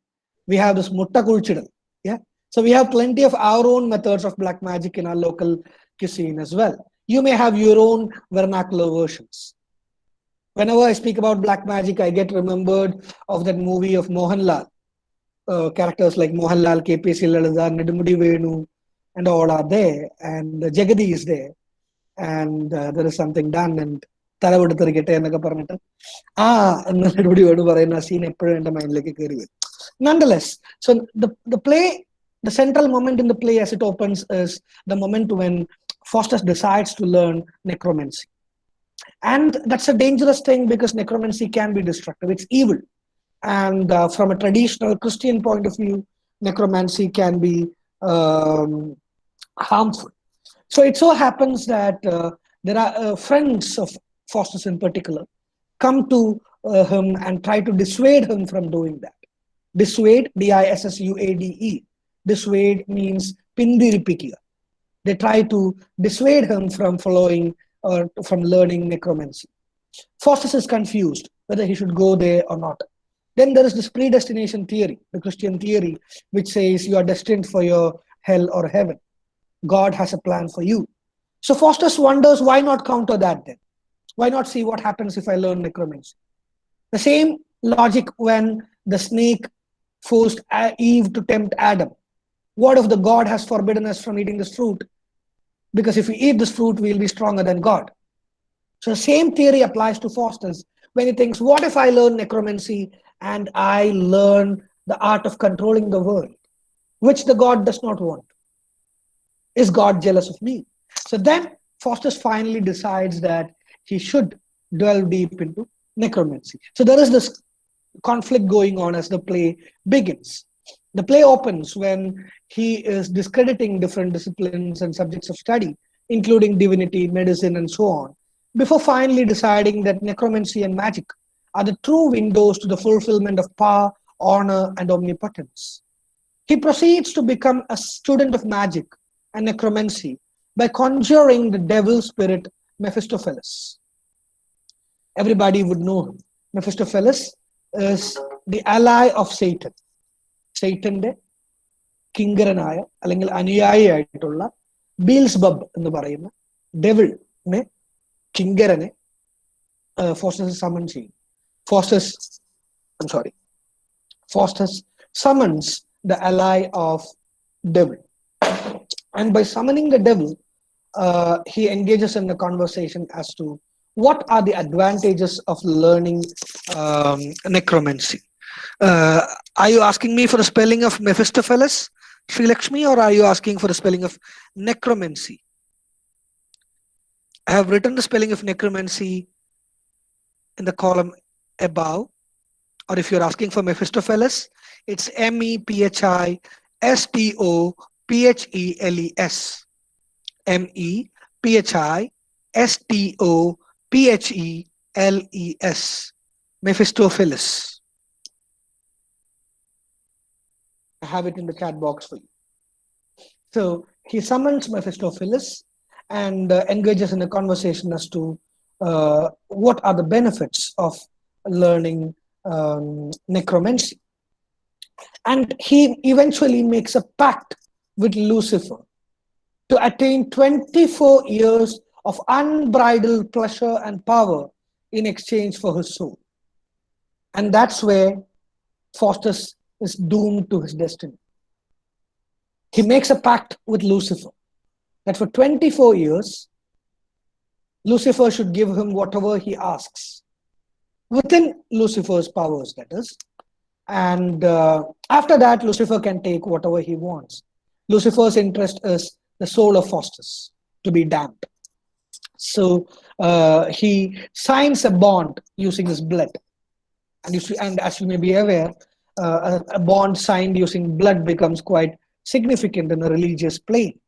We have this Mutta Kulchidal. Yeah. So we have plenty of our own methods of black magic in our local cuisine as well. You may have your own vernacular versions. Whenever I speak about black magic, I get remembered of that movie of Mohanlal. Characters like Mohanlal, KPC Lalada, Nedumudi Venu, and all are there. And Jagadi is there. And there is something done. And തലവെടുത്തെറിക്കട്ടെ എന്നൊക്കെ പറഞ്ഞിട്ട് എന്ന് നെടുമുടി വേണു പറയുന്ന scene എപ്പോഴും എൻ്റെ മൈൻഡിലേക്ക് കയറി വരും. Nonetheless, so the play, the central moment in the play as it opens is the moment when Faustus decides to learn necromancy. And that's a dangerous thing because necromancy can be destructive. It's evil. And from a traditional Christian point of view, necromancy can be harmful. So it so happens that there are friends of Faustus in particular come to him and try to dissuade him from doing that. Dissuade, D-I-S-S-U-A-D-E. Dissuade means pindiripikia. They try to dissuade him from following or from learning necromancy. Faustus is confused whether he should go there or not. Then there is this predestination theory, the Christian theory, which says you are destined for your hell or heaven. God has a plan for you. So Faustus wonders, why not counter that then? Why not see what happens if I learn necromancy? The same logic when the snake forced Eve to tempt Adam. What if the God has forbidden us from eating this fruit? Because if we eat this fruit, we'll be stronger than God. So the same theory applies to Faustus when he thinks, what if I learn necromancy and I learn the art of controlling the world, which the God does not want? Is God jealous of me? So then Faustus finally decides that he should delve deep into necromancy. So there is this conflict going on as the play begins. The play opens when he is discrediting different disciplines and subjects of study, including divinity, medicine, and so on, before finally deciding that necromancy and magic are the true windows to the fulfillment of power, honor, and omnipotence. He proceeds to become a student of magic and necromancy by conjuring the devil spirit Mephistopheles. Everybody would know him. Mephistopheles is the ally of Satan. Satan's കിങ്കരനായ അല്ലെങ്കിൽ അനുയായിയായിട്ടുള്ള ബീൽസ്ബബ് എന്ന് പറയുന്ന ഡെവിളിനെ കിങ്കരനെ Faustus someone ചെയ്യും. Faustus summons the ally of devil. And by summoning the devil, he engages in a conversation as to what are the advantages of learning necromancy. Are you asking me for the spelling of Mephistopheles, Sri Lakshmi, or are you asking for the spelling of necromancy? I have written the spelling of necromancy in the column above. Or if you're asking for Mephistopheles, it's Mephistopheles. Mephistopheles. Mephistopheles. I have it in the chat box for you. So he summons Mephistopheles and engages in a conversation as to what are the benefits of learning necromancy. And he eventually makes a pact with Lucifer to attain 24 years of unbridled pleasure and power in exchange for his soul. And that's where Faustus is doomed to his destiny. He makes a pact with Lucifer that for 24 years, Lucifer should give him whatever he asks, within Lucifer's powers, that is. And after that, Lucifer can take whatever he wants. Lucifer's interest is the soul of Faustus to be damned. So he signs a bond using his blood. And as you may be aware, a bond signed using blood becomes quite significant in a religious plane.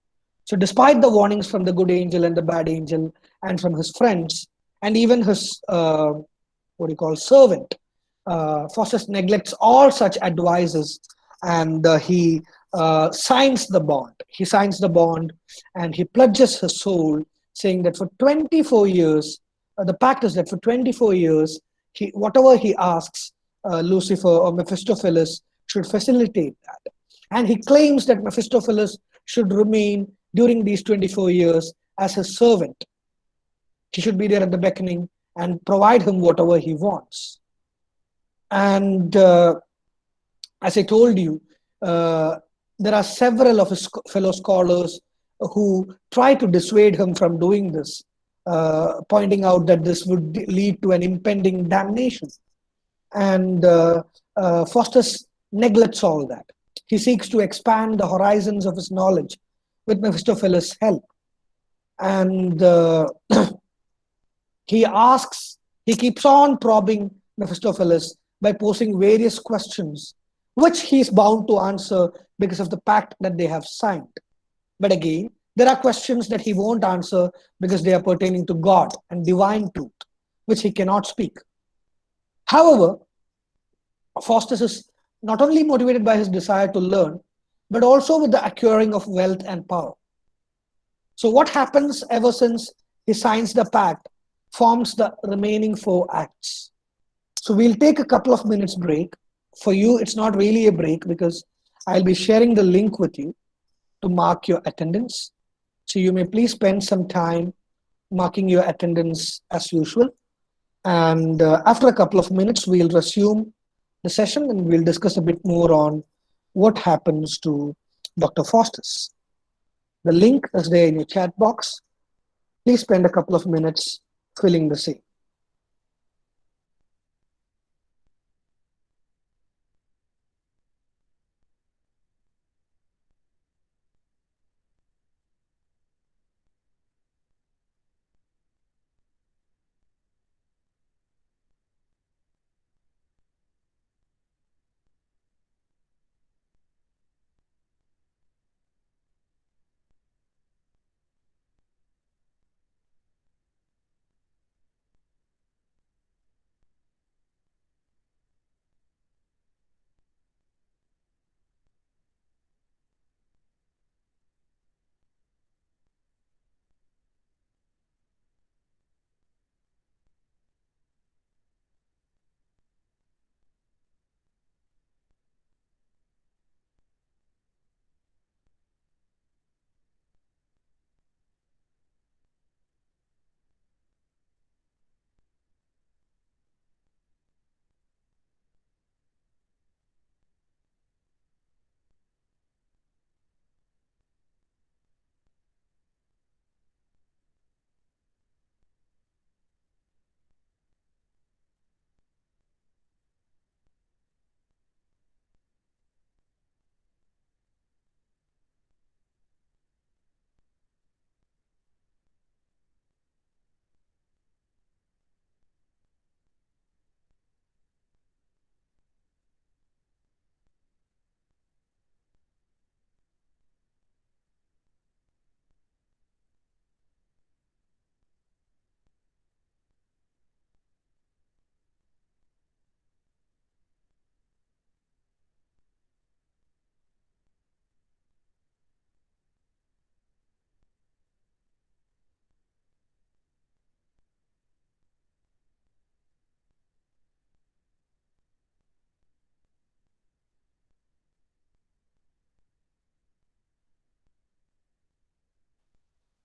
So, despite the warnings from the good angel and the bad angel, and from his friends, and even his what do you call servant, Faustus neglects all such advices, and he signs the bond. He signs the bond, and he pledges his soul, saying that for 24 years, the pact is that for 24 years, whatever he asks, Lucifer or Mephistopheles should facilitate that. And he claims that Mephistopheles should remain during these 24 years as his servant. He should be there at the beckoning and provide him whatever he wants. And as I told you, there are several of his fellow scholars who try to dissuade him from doing this, pointing out that this would lead to an impending damnation. And Faustus neglects all that. He seeks to expand the horizons of his knowledge with Mephistopheles' help. And he keeps on probing Mephistopheles by posing various questions, which he is bound to answer because of the pact that they have signed. But again, there are questions that he won't answer because they are pertaining to God and divine truth, which he cannot speak. However, Faustus is not only motivated by his desire to learn, but also with the acquiring of wealth and power. So, what happens ever since he signs the pact forms the remaining four acts. So, we'll take a couple of minutes break. For you, it's not really a break because I'll be sharing the link with you to mark your attendance. So, you may please spend some time marking your attendance as usual. And after a couple of minutes, we'll resume the session and we'll discuss a bit more on what happens to Dr. Faustus. The link is there in your chat box. Please spend a couple of minutes filling the same.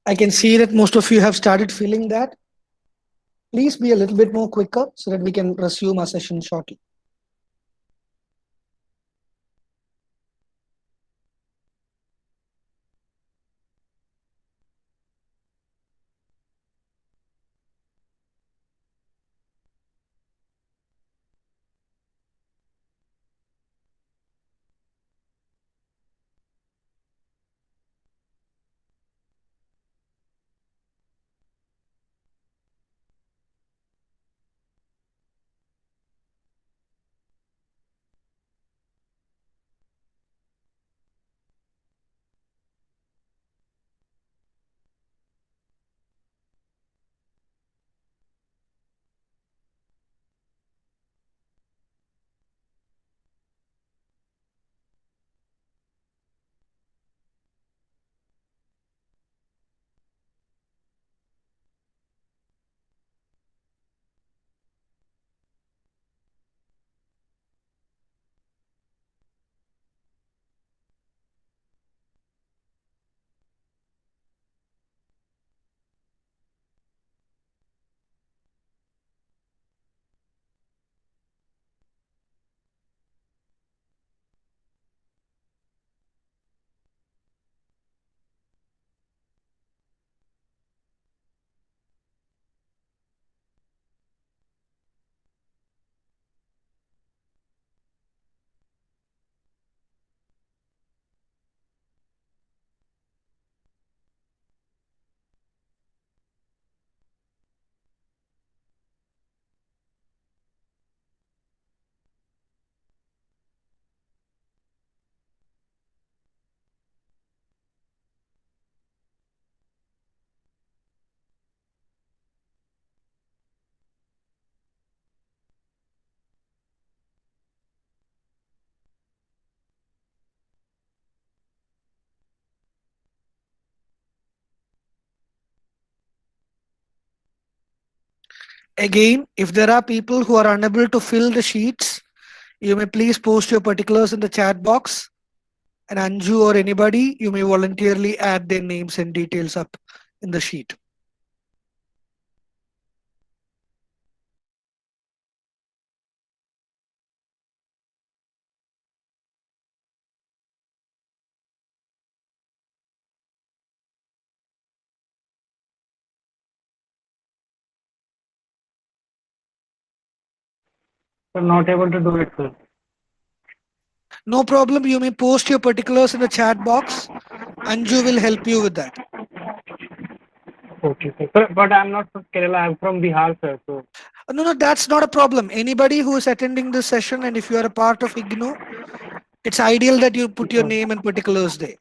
I can see that most of you have started feeling that. Please be a little bit more quicker so that we can resume our session shortly. Again, if there are people who are unable to fill the sheets, you may please post your particulars in the chat box. And Anju or anybody, you may voluntarily add their names and details up in the sheet. So not able to do it, sir. No problem, you may post your particulars in the chat box. Anju will help you with that. Okay, sir. Sir, but I'm not from Kerala. I'm from Bihar, sir. So No, no, that's not a problem. Anybody who is attending this session, and if you are a part of IGNO, it's ideal that you put your name and particulars there.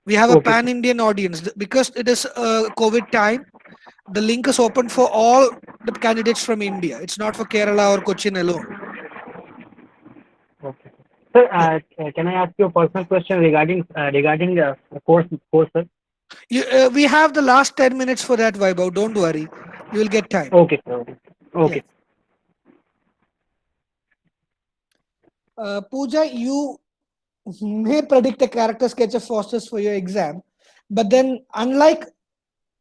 We have a okay, sir. pan-Indian audience. Because it is COVID time, the link is open for all the candidates from India. It's not for Kerala or Cochin alone. Okay. Sir, Yeah. can I ask you a personal question regarding course, sir? We have the last 10 minutes for that, Vaibhav. Don't worry. You will get time. Okay, sir. Okay. Yeah. Okay. Pooja, you may predict a character sketch of Foster's for your exam, but then, unlike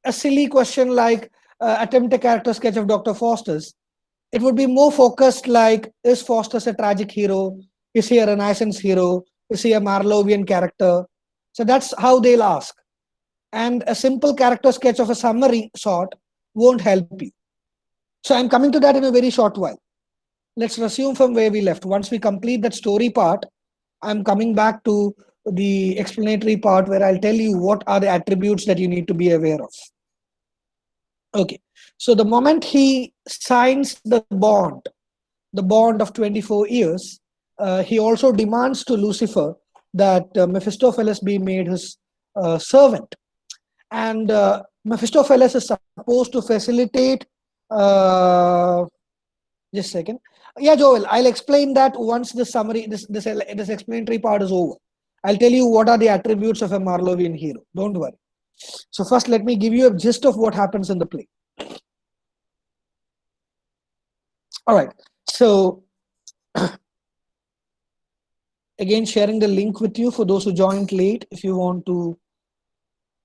a silly question like attempt a character sketch of Dr. Foster's, it would be more focused like, is Foster's a tragic hero? Is he a Renaissance hero? Is he a Marlovian character? So that's how they'll ask. And a simple character sketch of a summary sort won't help you. So I'm coming to that in a very short while. Let's resume from where we left. Once we complete that story part, I'm coming back to the explanatory part where I'll tell you what are the attributes that you need to be aware of. Okay. So the moment he signs the bond of 24 years, he also demands to Lucifer that Mephistopheles be made his servant. And Mephistopheles is supposed to facilitate. Uh, just a second. Yeah, Joel, I'll explain that once the summary, this explanatory part is over. I'll tell you what are the attributes of a Marlovian hero. Don't worry. So first, let me give you a gist of what happens in the play. All right. So again, sharing the link with you for those who joined late. If you want to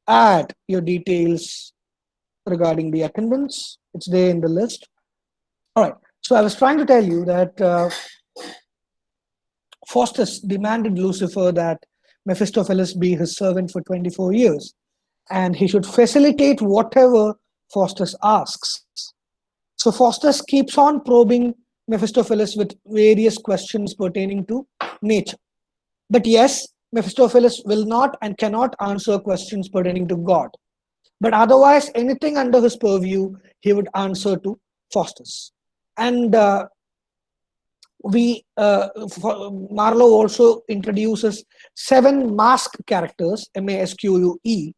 add your details regarding the attendance. It's there in the list. All right. So I was trying to tell you that Faustus demanded Lucifer that Mephistopheles be his servant for 24 years, and he should facilitate whatever Faustus asks. So Faustus keeps on probing Mephistopheles with various questions pertaining to nature. But yes, Mephistopheles will not and cannot answer questions pertaining to God. But otherwise, anything under his purview, he would answer to Faustus. And Marlowe also introduces 7 mask characters, MASQUE,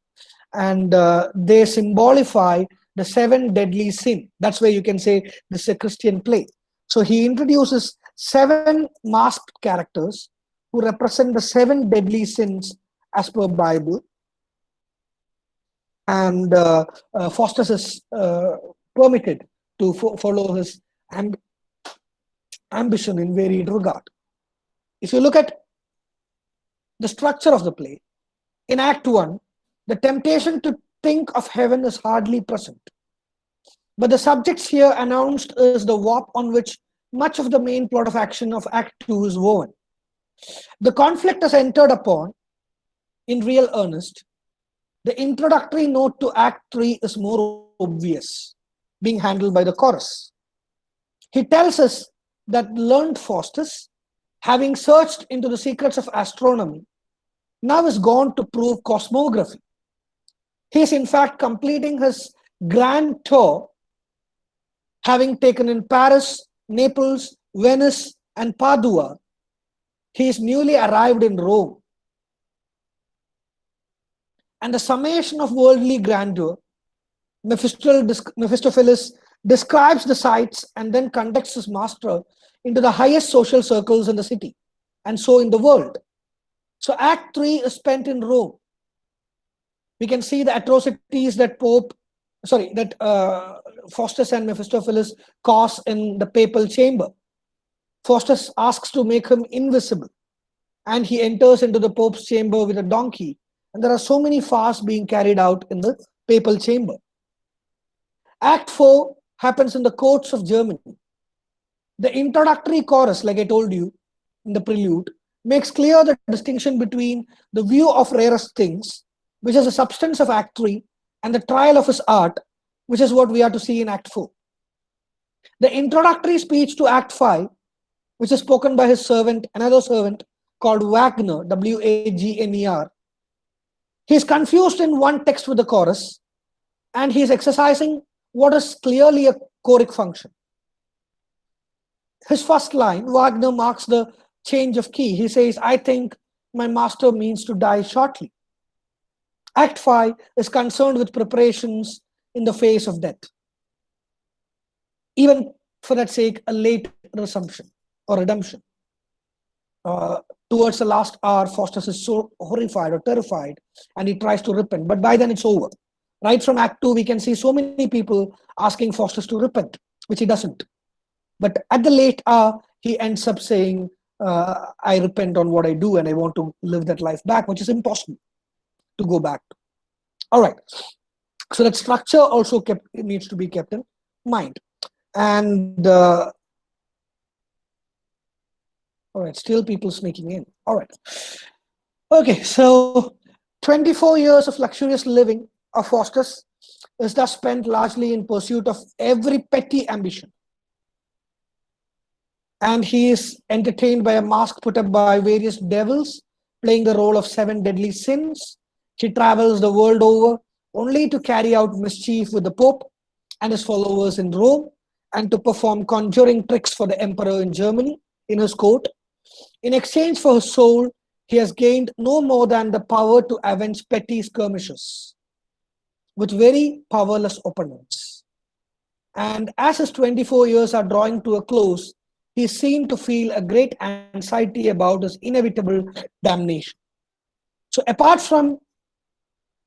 and they symbolify the 7 deadly sin. That's where you can say this is a Christian play. So he introduces 7 masked characters who represent the 7 deadly sins as per Bible, and Faustus is permitted to follow his ambition in varied regard. If you look at the structure of the play, in Act 1, the temptation to think of heaven is hardly present. But the subjects here announced is the warp on which much of the main plot of action of Act 2 is woven. The conflict is entered upon in real earnest. The introductory note to Act 3 is more obvious, being handled by the chorus. He tells us that learned Faustus, having searched into the secrets of astronomy, now is gone to prove cosmography. He is in fact completing his grand tour, having taken in Paris, Naples, Venice, and Padua. He is newly arrived in Rome. And the summation of worldly grandeur, Mephistopheles describes the sights and then conducts his master into the highest social circles in the city, and so in the world. So Act 3 is spent in Rome. We can see the atrocities that Faustus and Mephistopheles cause in the papal chamber. Faustus asks to make him invisible, and he enters into the Pope's chamber with a donkey, and there are so many farces being carried out in the papal chamber. Act 4 happens in the courts of Germany. The introductory chorus, like I told you in the prelude, makes clear the distinction between the view of rarest things, which is the substance of Act 3, and the trial of his art, which is what we are to see in Act 4. The introductory speech to Act 5, which is spoken by his servant, another servant called Wagner, Wagner. He is confused in one text with the chorus, and he is exercising what is clearly a choric function. His first line, Wagner, marks the change of key. He says, I think my master means to die shortly. Act 5 is concerned with preparations in the face of death. Even for that sake, a late resumption or redemption. Towards the last hour, Faustus is so horrified or terrified, and he tries to repent. But by then it's over. Right from Act 2, we can see so many people asking Faustus to repent, which he doesn't. But at the late hour, he ends up saying, I repent on what I do, and I want to live that life back, which is impossible to go back to. All right. So that structure also needs to be kept in mind. And all right, still people sneaking in. All right. Okay, so 24 years of luxurious living of Faustus is thus spent largely in pursuit of every petty ambition. And he is entertained by a mask put up by various devils, playing the role of 7 deadly sins. He travels the world over only to carry out mischief with the Pope and his followers in Rome, and to perform conjuring tricks for the emperor in Germany in his court. In exchange for his soul, he has gained no more than the power to avenge petty skirmishes with very powerless opponents. And as his 24 years are drawing to a close, he is seen to feel a great anxiety about his inevitable damnation. So apart from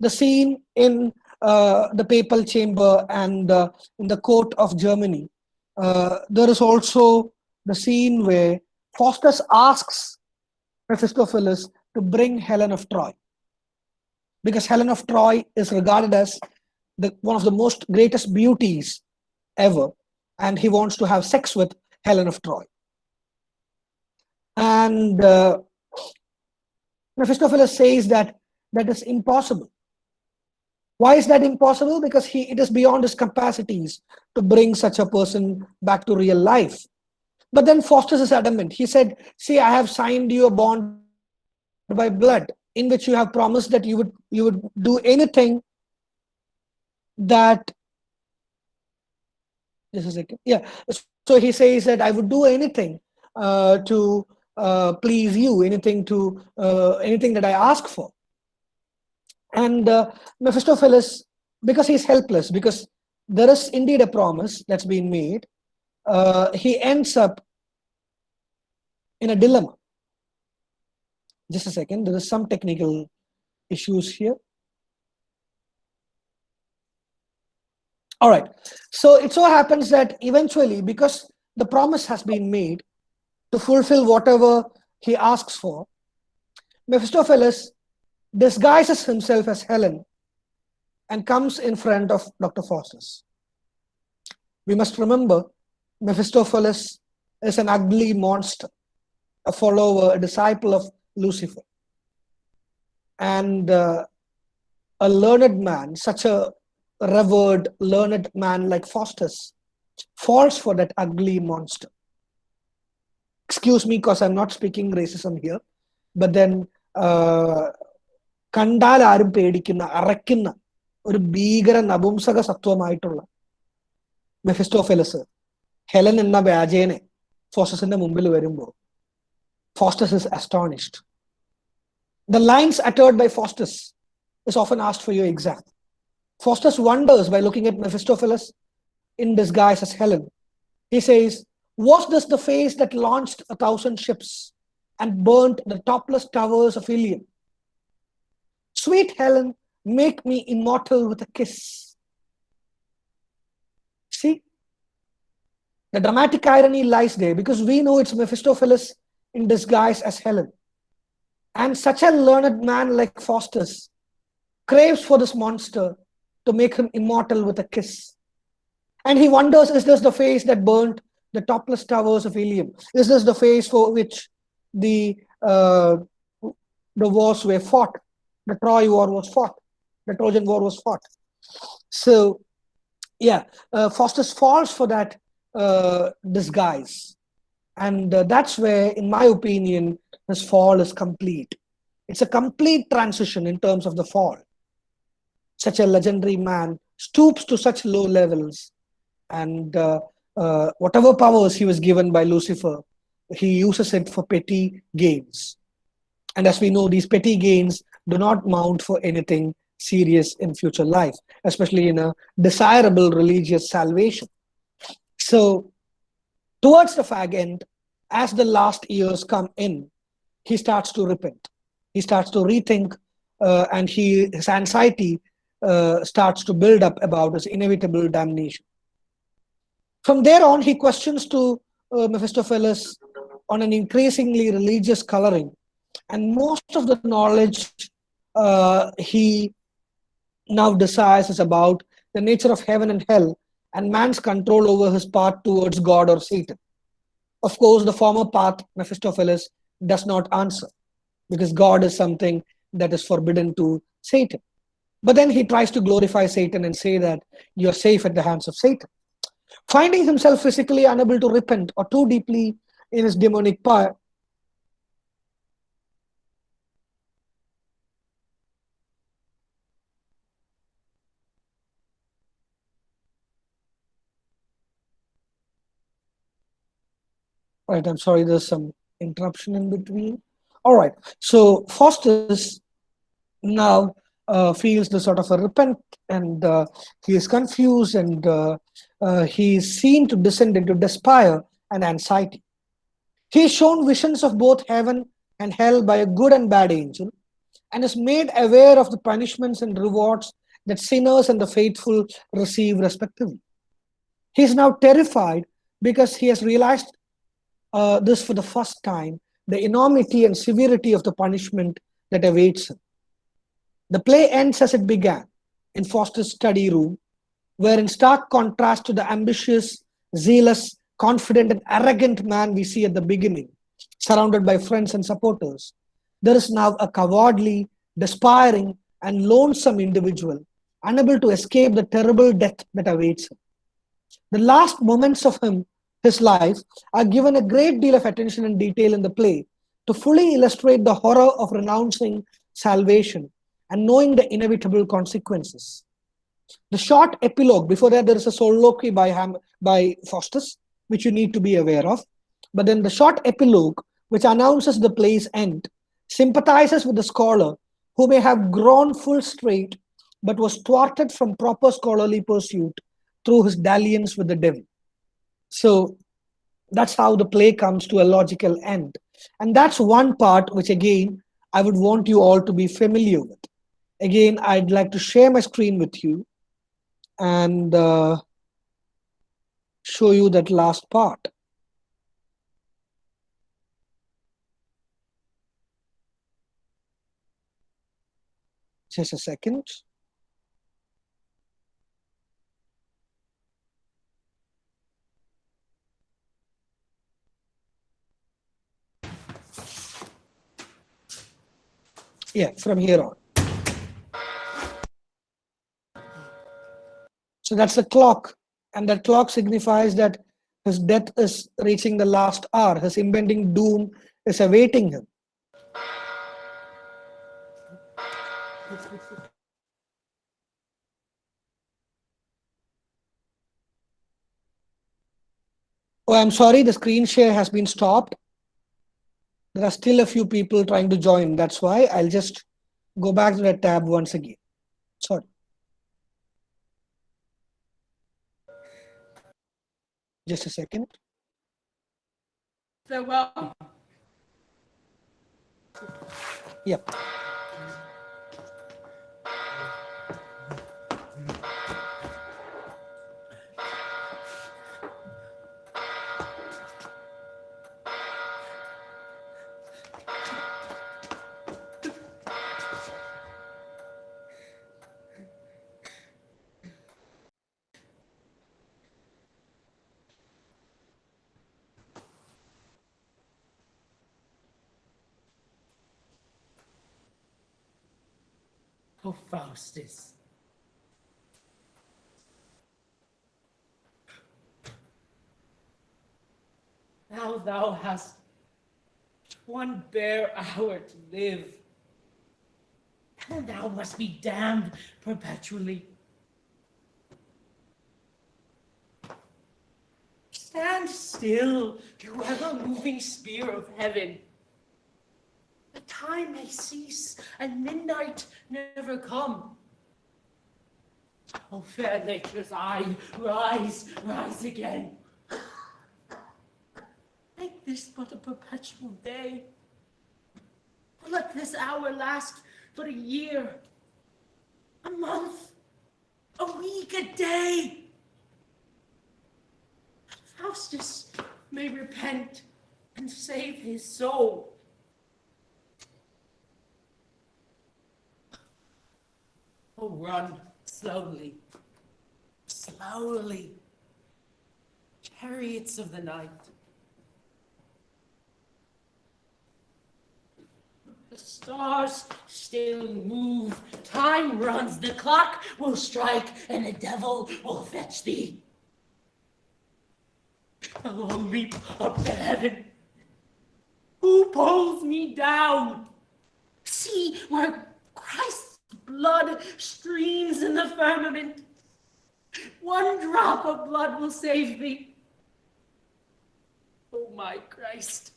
the scene in the papal chamber and in the court of Germany, there is also the scene where Faustus asks Mephistopheles to bring Helen of Troy. because Helen of Troy is regarded as one of the most greatest beauties ever, and he wants to have sex with Helen of Troy. And Mephistopheles says that that is impossible. Why is that impossible? Because it is beyond his capacities to bring such a person back to real life. But then Faustus is adamant. He said, see, I have signed you a bond by blood in which you have promised that you would do anything that just a second. Yeah. So he says that I would do anything to please you, anything that I ask for. And Mephistopheles, because he's helpless, because there is indeed a promise that's been made, he ends up in a dilemma. Just a second, there is some technical issues here. All right, so it so happens that eventually, because the promise has been made to fulfill whatever he asks for, Mephistopheles disguises himself as Helen and comes in front of Dr. Faustus. We must remember, Mephistopheles is an ugly monster, a follower, a disciple of Lucifer. And a learned man, such a revered, learned man like Faustus, falls for that ugly monster. Excuse me, because I'm not speaking racism here, but then കണ്ടാൽ ആരും പേടിക്കുന്ന അറയ്ക്കുന്ന ഒരു ഭീകര നപുംസക സത്വമായിട്ടുള്ള മെഫിസ്റ്റോഫെലസ് Helen എന്ന വ്യാജേനെ ഫോസ്റ്റസിന്റെ മുമ്പിൽ വരുമ്പോൾ Faustus is astonished. The lines uttered by Faustus is often asked for your exam. Faustus wonders by looking at Mephistopheles in disguise as Helen. He says, was this the face that launched 1,000 ships and burnt the topless towers of Ilium? Sweet Helen, make me immortal with a kiss. See, the dramatic irony lies there, because we know it's Mephistopheles in disguise as Helen. And such a learned man like Faustus craves for this monster to make him immortal with a kiss. And he wonders, is this the face that burnt the topless towers of Ilium? Is this the face for which the wars were fought? The Troy War was fought. The Trojan War was fought. So, yeah, Faustus falls for that disguise. And that's where, in my opinion, his fall is complete. It's a complete transition in terms of the fall. Such a legendary man stoops to such low levels. And whatever powers he was given by Lucifer, he uses it for petty gains. And as we know, these petty gains do not mount for anything serious in future life, especially in a desirable religious salvation. So, towards the fag end, as the last years come in, he starts to repent. He starts to rethink, and his anxiety starts to build up about his inevitable damnation. From there on, he questions to Mephistopheles on an increasingly religious coloring, and most of the knowledge he now desires is about the nature of heaven and hell and man's control over his path towards God or Satan. Of course, the former path Mephistopheles does not answer, because God is something that is forbidden to Satan. But then he tries to glorify Satan and say that you're safe at the hands of Satan. Finding himself physically unable to repent or too deeply in his demonic power, right, I'm sorry, there's some interruption in between. All right, so Faustus now feels the sort of a repent, and he is confused, and he is seen to descend into despair and anxiety. He is shown visions of both heaven and hell by a good and bad angel, and is made aware of the punishments and rewards that sinners and the faithful receive respectively. He is now terrified because he has realized this for the first time, the enormity and severity of the punishment that awaits him. The play ends as it began, in Foster's study room, where, in stark contrast to the ambitious, zealous, confident, and arrogant man we see at the beginning, surrounded by friends and supporters, there is now a cowardly, despairing, and lonesome individual, unable to escape the terrible death that awaits him. The last moments of his life are given a great deal of attention and detail in the play to fully illustrate the horror of renouncing salvation and knowing the inevitable consequences. The short epilogue, before that, there is a soliloquy by Faustus, which you need to be aware of. But then the short epilogue, which announces the play's end, sympathizes with the scholar who may have grown full straight but was thwarted from proper scholarly pursuit through his dalliance with the devil. So that's how the play comes to a logical end. And that's one part which, again, I would want you all to be familiar with. Again, I'd like to share my screen with you and show you that last part. Just a second. Yeah, from here on. So that's the clock, and that clock signifies that his death is reaching the last hour. His impending doom is awaiting him. Oh, I'm sorry, the screen share has been stopped. There are still a few people trying to join. That's why I'll just go back to that tab once again. Sorry. Just a second. Farewell. Yep. Oh, Faustus. Now thou hast one bare hour to live, and thou must be damned perpetually. Stand still, you ever-moving spear of heaven. The time may cease, and midnight never come. O fair nature's eye, rise, rise again. Make this but a perpetual day. Let this hour last but a year, a month, a week, a day. Faustus may repent and save his soul. Oh, run slowly, slowly, chariots of the night. The stars still move, time runs, the clock will strike, and the devil will fetch thee. Oh, leap up to heaven. Who pulls me down? See where Christ's blood streams in the firmament. One drop of blood will save thee. Oh, my Christ.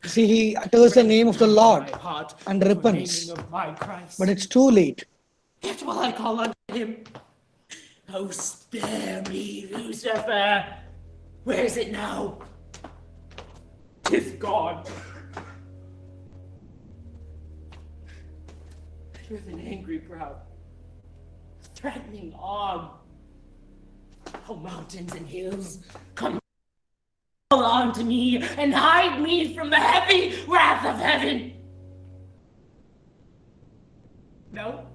See, he utters the name of the Lord and the repents. naming of my Christ. But it's too late. Yet will I call unto him. Oh, spare me, Lucifer. Where is it now? 'Tis gone. With an angry brow, threatening arm. Oh, mountains and hills, come on to me and hide me from the heavy wrath of heaven. No.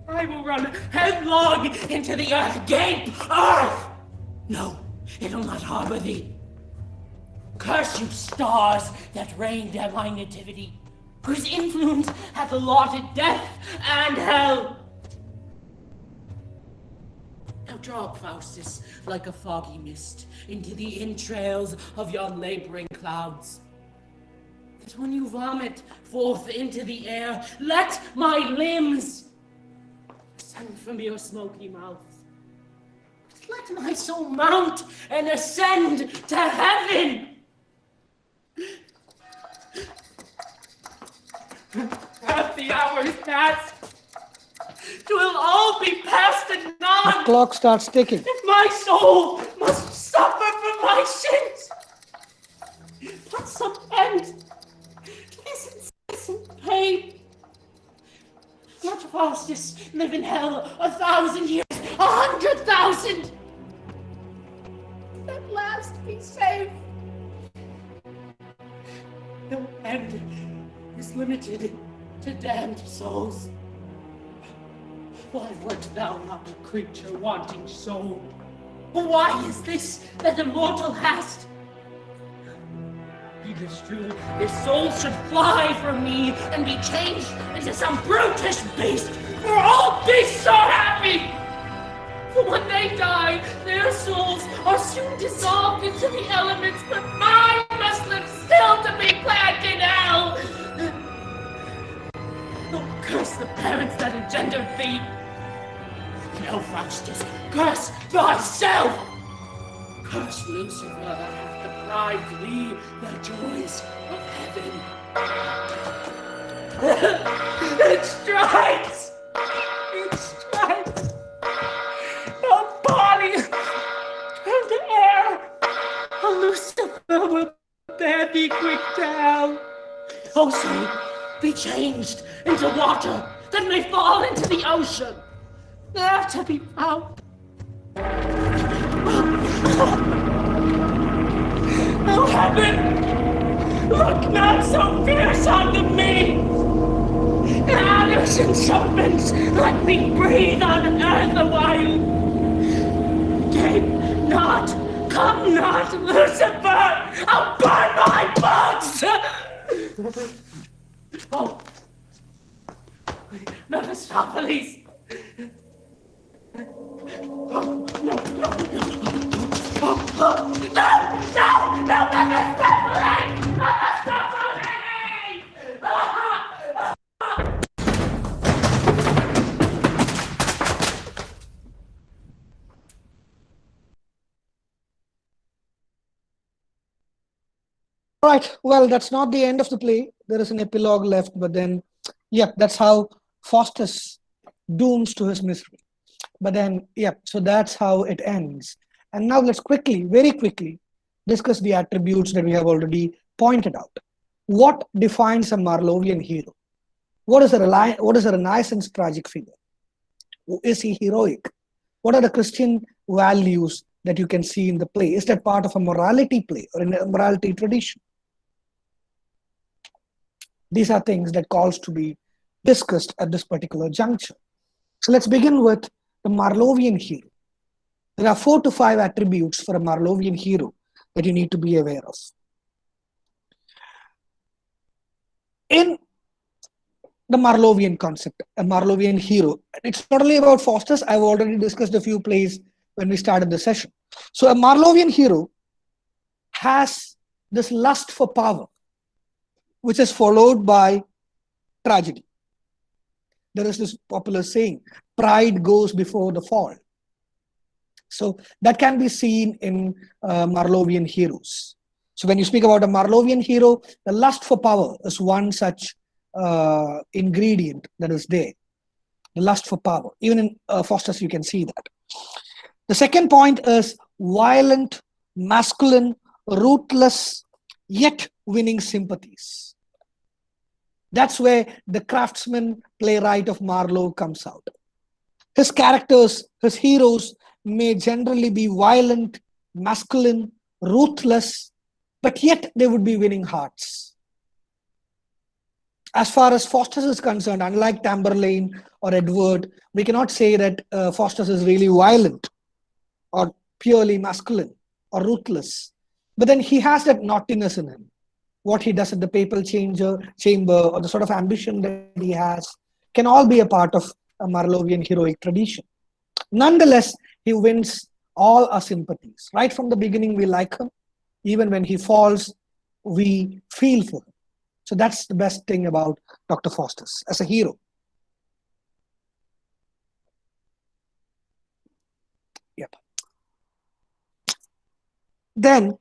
I will run headlong into the earth gate. Earth! No, it'll not harbor thee. Curse you stars that reigned at my nativity, whose influence hath allotted death and hell. Now drop, Faustus, like a foggy mist, into the entrails of yon laboring clouds. That when you vomit forth into the air, let my limbs ascend from your smoky mouths. Let my soul mount and ascend to heaven. Have the hours passed? Twill all be past and The gone. clock starts ticking. If my soul must suffer for my sins, put some end to this incessant pain. Let Faustus live in hell 1,000 years, 100,000. At last be safe. No end is limited to damned souls. Why wert thou not a creature wanting soul? Why is this that the mortal hast? Be this true, this soul should fly from me and be changed into some brutish beast, for all beasts are happy! For when they die, their souls are soon dissolved into the elements, but mine must live still to be plagued in hell! Oh, curse the parents that engendered thee! No, Faustus, curse thyself! Curse Lucifer that hath deprived thee the joys of heaven. It strikes! It strikes! The body and the air! Lucifer will bear thee quick to hell. Also, be changed into water that may fall into the ocean, there to be found. Oh, heaven! Look not so fierce unto me! Adders and serpents, let me breathe on earth a while! Gape not! Come not, Lucifer! I'll burn my bugs! Oh! Mephistopheles! Oh, no, no, no! Oh, oh, no! No! No, Mephistopheles! Mephistopheles! All right, well, that's not the end of the play. There is an epilogue left, but then, yep, that's how Faustus dooms to his misery. But then, yep, so that's how it ends. And now let's quickly, very quickly, discuss the attributes that we have already pointed out. What defines a Marlovian hero? What is a Renaissance tragic figure? Is he heroic? What are the Christian values that you can see in the play? Is that part of a morality play or in a morality tradition? These are things that calls to be discussed at this particular juncture. So let's begin with the Marlovian hero. There are 4 to 5 attributes for a Marlovian hero that you need to be aware of. In the Marlovian concept, a Marlovian hero, it's not only about Faustus. I've already discussed a few plays when we started the session. So a Marlovian hero has this lust for power, which is followed by tragedy. There is this popular saying, pride goes before the fall. So that can be seen in Marlovian heroes. So when you speak about a Marlovian hero, the lust for power is one such ingredient that is there. The lust for power. Even in Faustus, you can see that. The second point is violent, masculine, ruthless, yet winning sympathies. That's where the craftsman playwright of Marlowe comes out. His characters, his heroes may generally be violent, masculine, ruthless, but yet they would be winning hearts. As far as Faustus is concerned, unlike Tamburlaine or Edward, we cannot say that Faustus is really violent or purely masculine or ruthless. But then he has that naughtiness in him. What he does at the chamber or the sort of ambition that he has can all be a part of a Marlovian heroic tradition. Nonetheless, he wins all our sympathies. Right from the beginning, we like him. Even when he falls, we feel for him. So that's the best thing about Dr. Faustus as a hero. Yep. Then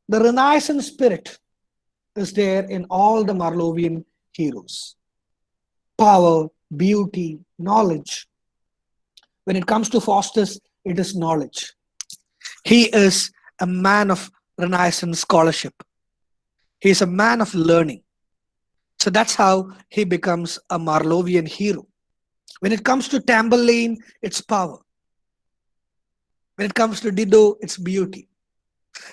the Renaissance spirit is there in all the Marlovian heroes. Power, beauty, knowledge. When it comes to Faustus, it is knowledge. He is a man of Renaissance scholarship. He is a man of learning. So that's how he becomes a Marlovian hero. When it comes to Tamburlaine, it's power. When it comes to Dido, it's beauty.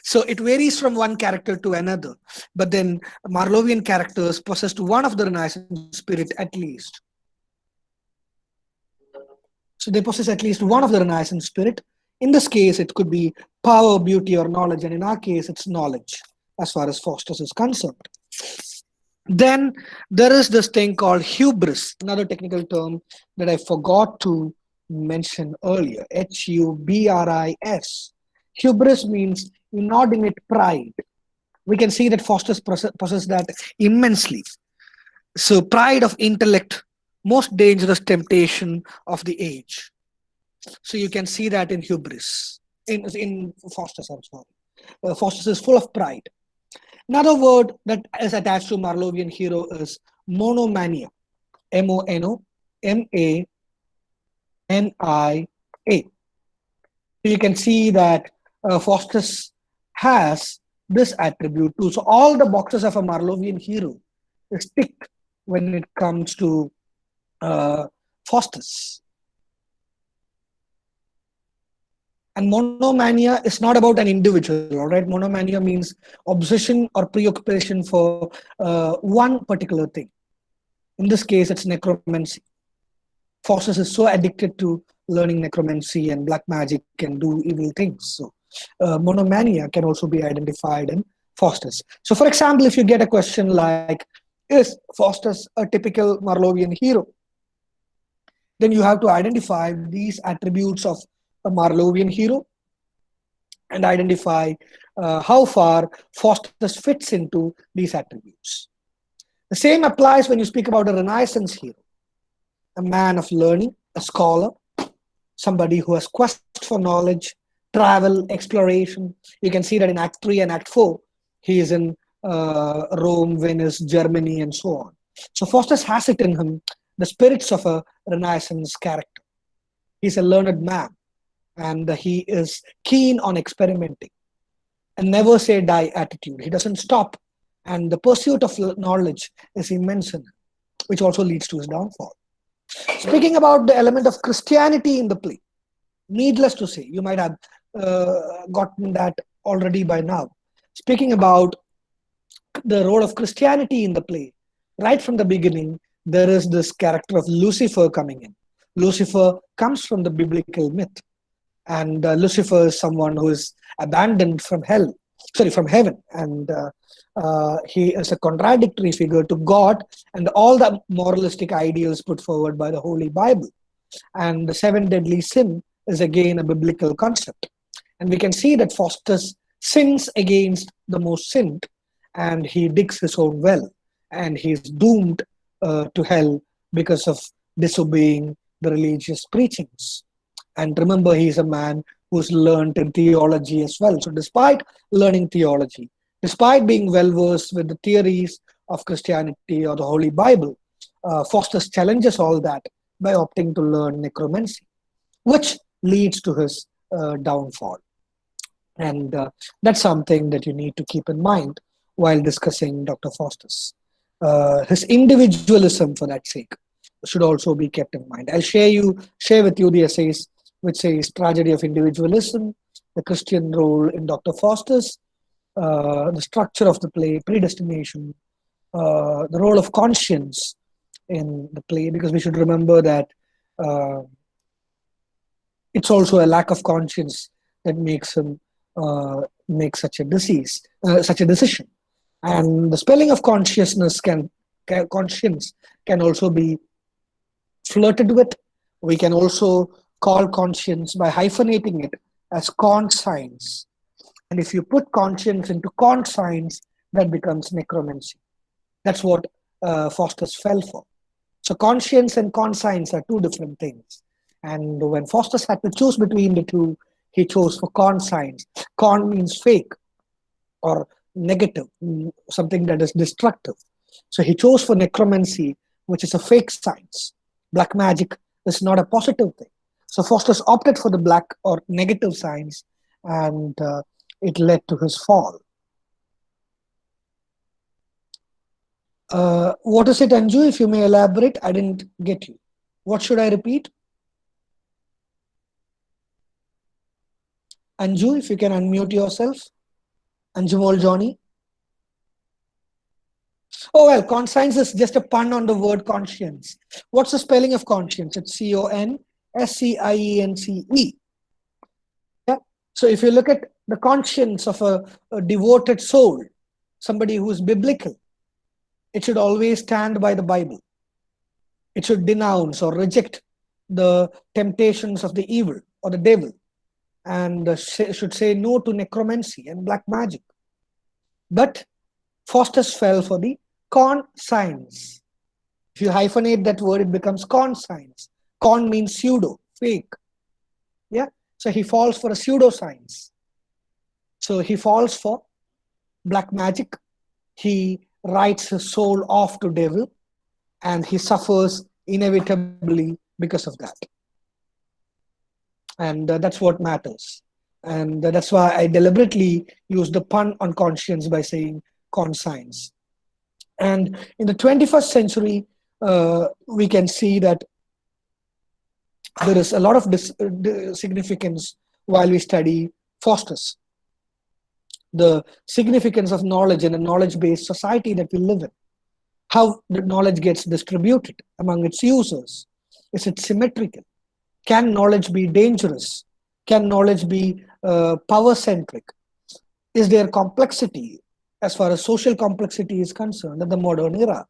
So it varies from one character to another. But then Marlovian characters possessed one of the Renaissance spirit at least. So they possess at least one of the Renaissance spirit. In this case, it could be power, beauty, or knowledge. And in our case, it's knowledge, as far as Faustus is concerned. Then there is this thing called hubris, another technical term that I forgot to mention earlier. Hubris. Hubris means inordinate pride. We can see that Faustus possesses that immensely. So pride of intellect, most dangerous temptation of the age. So you can see that in hubris, in Faustus, I'm sorry. Faustus is full of pride. Another word that is attached to Marlovian hero is monomania. Monomania. So you can see that Faustus has this attribute too. So all the boxes of a Marlovian hero is ticked when it comes to Faustus. And monomania is not about an individual, all right? Monomania means obsession or preoccupation for one particular thing. In this case, it's necromancy. Faustus is so addicted to learning necromancy and black magic and do evil things. So monomania can also be identified in Faustus. So for example, if you get a question like, is Faustus a typical Marlovian hero? Then you have to identify these attributes of a Marlovian hero and identify how far Faustus fits into these attributes. The same applies when you speak about a Renaissance hero, a man of learning, a scholar, somebody who has quest for knowledge, travel, exploration. You can see that in Act 3 and Act 4, he is in Rome, Venice, Germany, and so on. So Faustus has it in him, the spirits of a Renaissance character. He's a learned man, and he is keen on experimenting, a never say die attitude. He doesn't stop, and the pursuit of knowledge is immense in him, which also leads to his downfall. Speaking about the element of Christianity in the play, needless to say, you might have gotten that already by now. Speaking about the role of Christianity in the play, right from the beginning, there is this character of Lucifer coming in. Lucifer comes from the biblical myth, and Lucifer is someone who is abandoned from heaven, and he is a contradictory figure to God and all the moralistic ideals put forward by the Holy Bible. And the seven deadly sin is again a biblical concept. And we can see that Faustus sins against the most sinned, and he digs his own well, and he is doomed to hell because of disobeying the religious preachings. And remember, he is a man who's learned in theology as well. So despite learning theology, despite being well versed with the theories of Christianity or the Holy Bible, Faustus challenges all that by opting to learn necromancy, which leads to his downfall. And that's something that you need to keep in mind while discussing Dr. Faustus. His individualism, for that sake, should also be kept in mind. I'll share with you the essays which says Tragedy of Individualism, the Christian role in Dr. Faustus, the structure of the play, predestination, the role of conscience in the play, because we should remember that uh, it's also a lack of conscience that makes him make such a decision. And the spelling of conscience can also be flirted with. We can also call conscience by hyphenating it as conscience. And if you put conscience into conscience, that becomes necromancy. That's what Faustus fell for. So conscience and conscience are two different things. And when Faustus had to choose between the two, he chose for conscience. Con means fake or negative, something that is destructive. So he chose for necromancy, which is a fake science. Black magic is not a positive thing. So Faustus opted for the black or negative science, and it led to his fall. What is it, Anju? If you may elaborate, I didn't get you. What should I repeat? Anju, if you can unmute yourself. Anjumol Johnny. Oh, well, conscience is just a pun on the word conscience. What's the spelling of conscience? It's Conscience. Yeah. So if you look at the conscience of a devoted soul, somebody who is biblical, it should always stand by the Bible. It should denounce or reject the temptations of the evil or the devil, and should say no to necromancy and black magic. But Faustus fell for the conscience. If you hyphenate that word, it becomes conscience. Con means pseudo, fake. Yeah. So he falls for a pseudoscience. So he falls for black magic. He writes his soul off to devil, and he suffers inevitably because of that. And that's what matters. And that's why I deliberately used the pun on conscience by saying conscience. And in the 21st century, we can see that there is a lot of significance while we study Faustus. The significance of knowledge in a knowledge-based society that we live in. How the knowledge gets distributed among its users. Is it symmetrical? Can knowledge be dangerous? Can knowledge be power-centric? Is there complexity as far as social complexity is concerned in the modern era?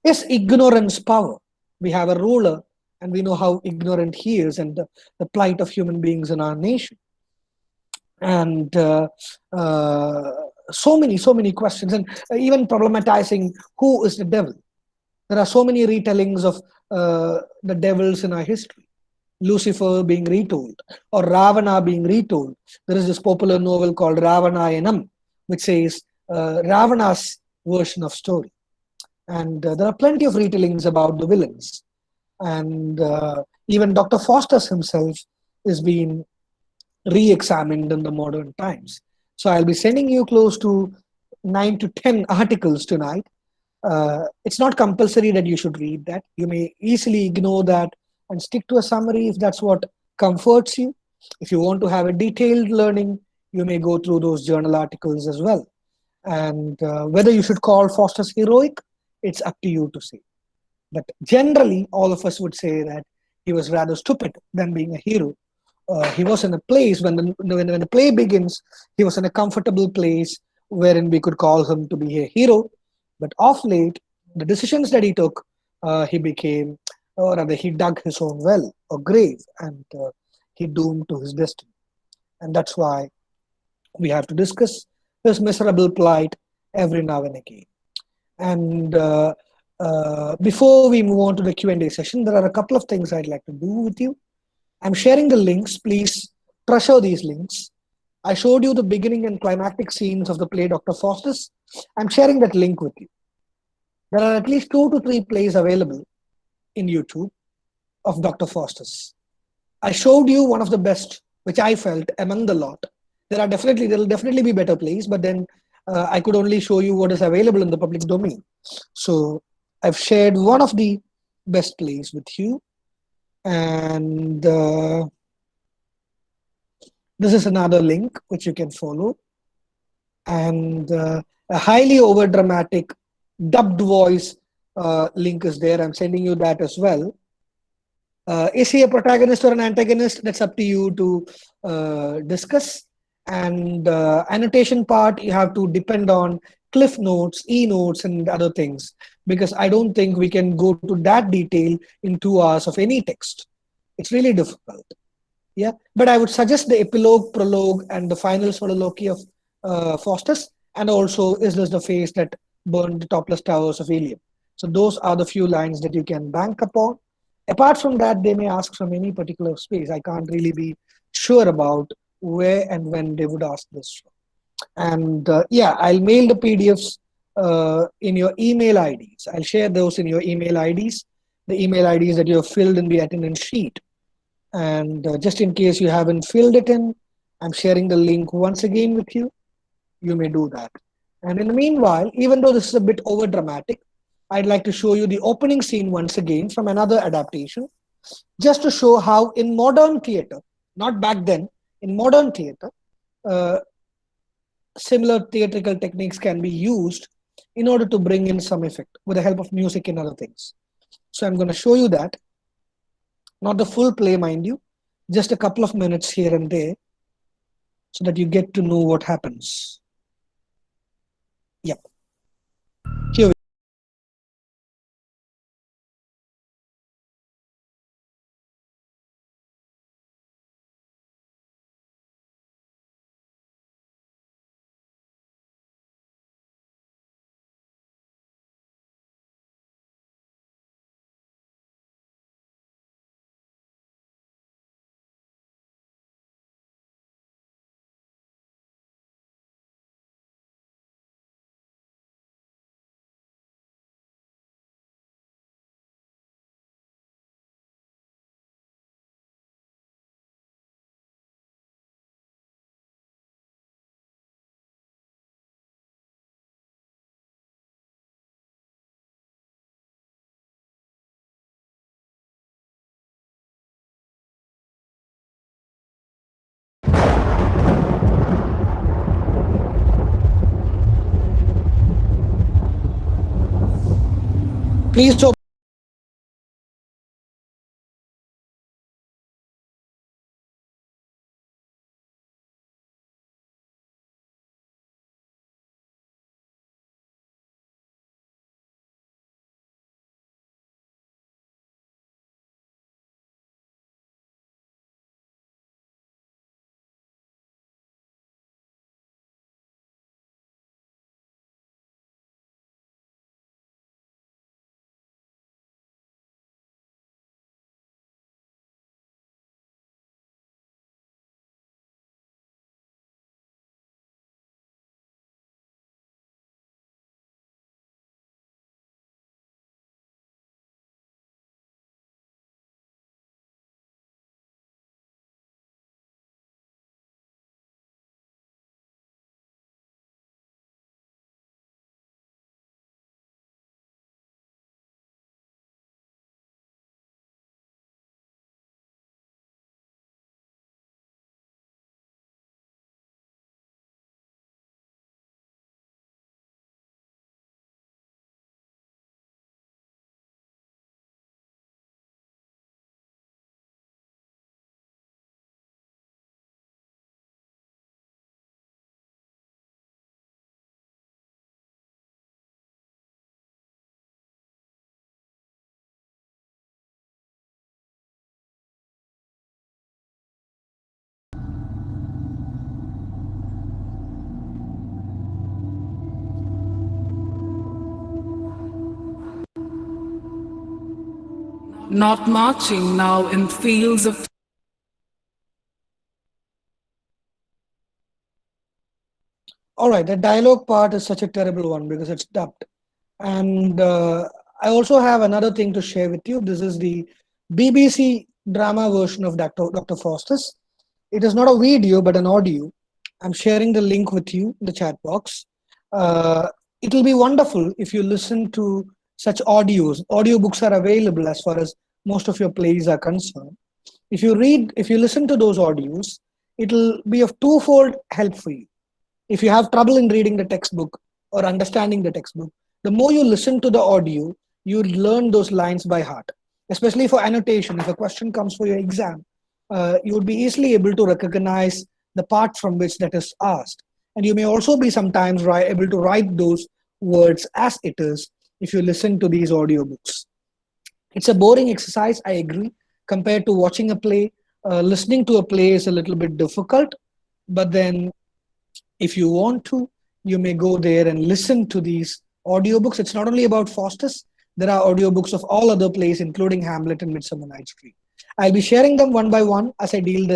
Is ignorance power? We have a ruler and we know how ignorant he is and the plight of human beings in our nation. And so many questions, and even problematizing who is the devil. There are so many retellings of the devils in our history. Lucifer being retold, or Ravana being retold. There is this popular novel called Ravanayanam, which says Ravana's version of story. And there are plenty of retellings about the villains. And even Dr. Faustus himself is being re-examined in the modern times. So I'll be sending you close to 9 to 10 articles tonight. It's not compulsory that you should read that. You may easily ignore that and stick to a summary if that's what comforts you. If you want to have a detailed learning, you may go through those journal articles as well. And whether you should call Faustus heroic, it's up to you to say. But generally, all of us would say that he was rather stupid than being a hero. He was in a place when the play begins, he was in a comfortable place wherein we could call him to be a hero. But of late, the decisions that he took, he became, or rather, he dug his own well or grave, and he doomed to his destiny. And that's why we have to discuss his miserable plight every now and again. And before we move on to the Q&A session, there are a couple of things I'd like to do with you. I'm sharing the links. Please treasure these links. I showed you the beginning and climactic scenes of the play Dr. Faustus. I'm sharing that link with you. There are at least 2 to 3 plays available in YouTube of Dr. Faustus. I showed you one of the best, which I felt among the lot. There will definitely be better plays, but then I could only show you what is available in the public domain. So I've shared one of the best plays with you. And this is another link which you can follow. And a highly over dramatic dubbed voice link is there. I'm sending you that as well. Is he a protagonist or an antagonist? That's up to you to discuss. And annotation part, you have to depend on cliff notes, e notes, and other things, because I don't think we can go to that detail in 2 hours of any text. It's really difficult. Yeah, but I would suggest the epilogue, prologue, and the final soliloquy of Faustus, and also is this the face that burned the topless towers of Ilium. So those are the few lines that you can bank upon. Apart from that, they may ask from any particular space. I can't really be sure about where and when they would ask this from. And yeah, I'll mail the PDFs in your email IDs. I'll share those in your email IDs, the email IDs that you have filled in the attendance sheet. And just in case you haven't filled it in, I'm sharing the link once again with you. You may do that. And in the meanwhile, even though this is a bit over dramatic, I'd like to show you the opening scene once again from another adaptation, just to show how in modern theater, not back then, in modern theater, uh, similar theatrical techniques can be used in order to bring in some effect with the help of music and other things. So I'm going to show you that, not the full play, mind you, just a couple of minutes here and there, so that you get to know what happens. Yep. Here we please open. Not marching now in fields of All right, the dialogue part is such a terrible one because it's dubbed. And I also have another thing to share with you. This is the BBC drama version of Dr. Faustus. It is not a video but an audio. I'm sharing the link with you in the chat box. It will be wonderful if you listen to such audios. Audiobooks are available as far as most of your plays are concerned. If you listen to those audios, it will be of twofold help for you. If you have trouble in reading the textbook or understanding the textbook, The more you listen to the audio, you learn those lines by heart. Especially for annotation, if a question comes for your exam, you would be easily able to recognize the part from which that is asked. And you may also be sometimes able to write those words as it is if you listen to these audiobooks. It's a boring exercise, I agree, compared to watching a play. Listening to a play is a little bit difficult, but then if you want to, you may go there and listen to these audiobooks. It's not only about Faustus, there are audiobooks of all other plays, including Hamlet and Midsummer Night's Dream. I'll be sharing them one by one as I deal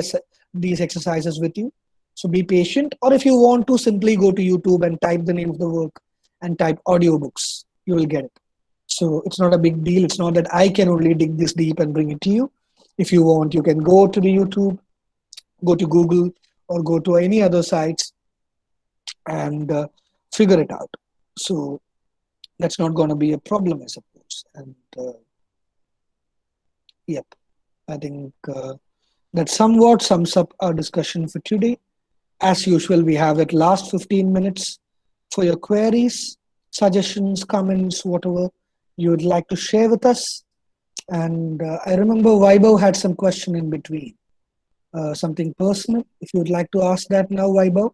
these exercises with you. So be patient, or if you want to, simply go to YouTube and type the name of the work and type audiobooks. You will get it. So it's not a big deal. It's not that I can only dig this deep and bring it to you. If you want, you can go to the YouTube, go to Google, or go to any other sites and figure it out. So that's not going to be a problem, I suppose. And yep, I think that somewhat sums up our discussion for today. As usual, we have at last 15 minutes for your queries, suggestions, comments, whatever you would like to share with us. And I remember Vaibhav had some question in between, something personal. If you would like to ask that now, Vaibhav,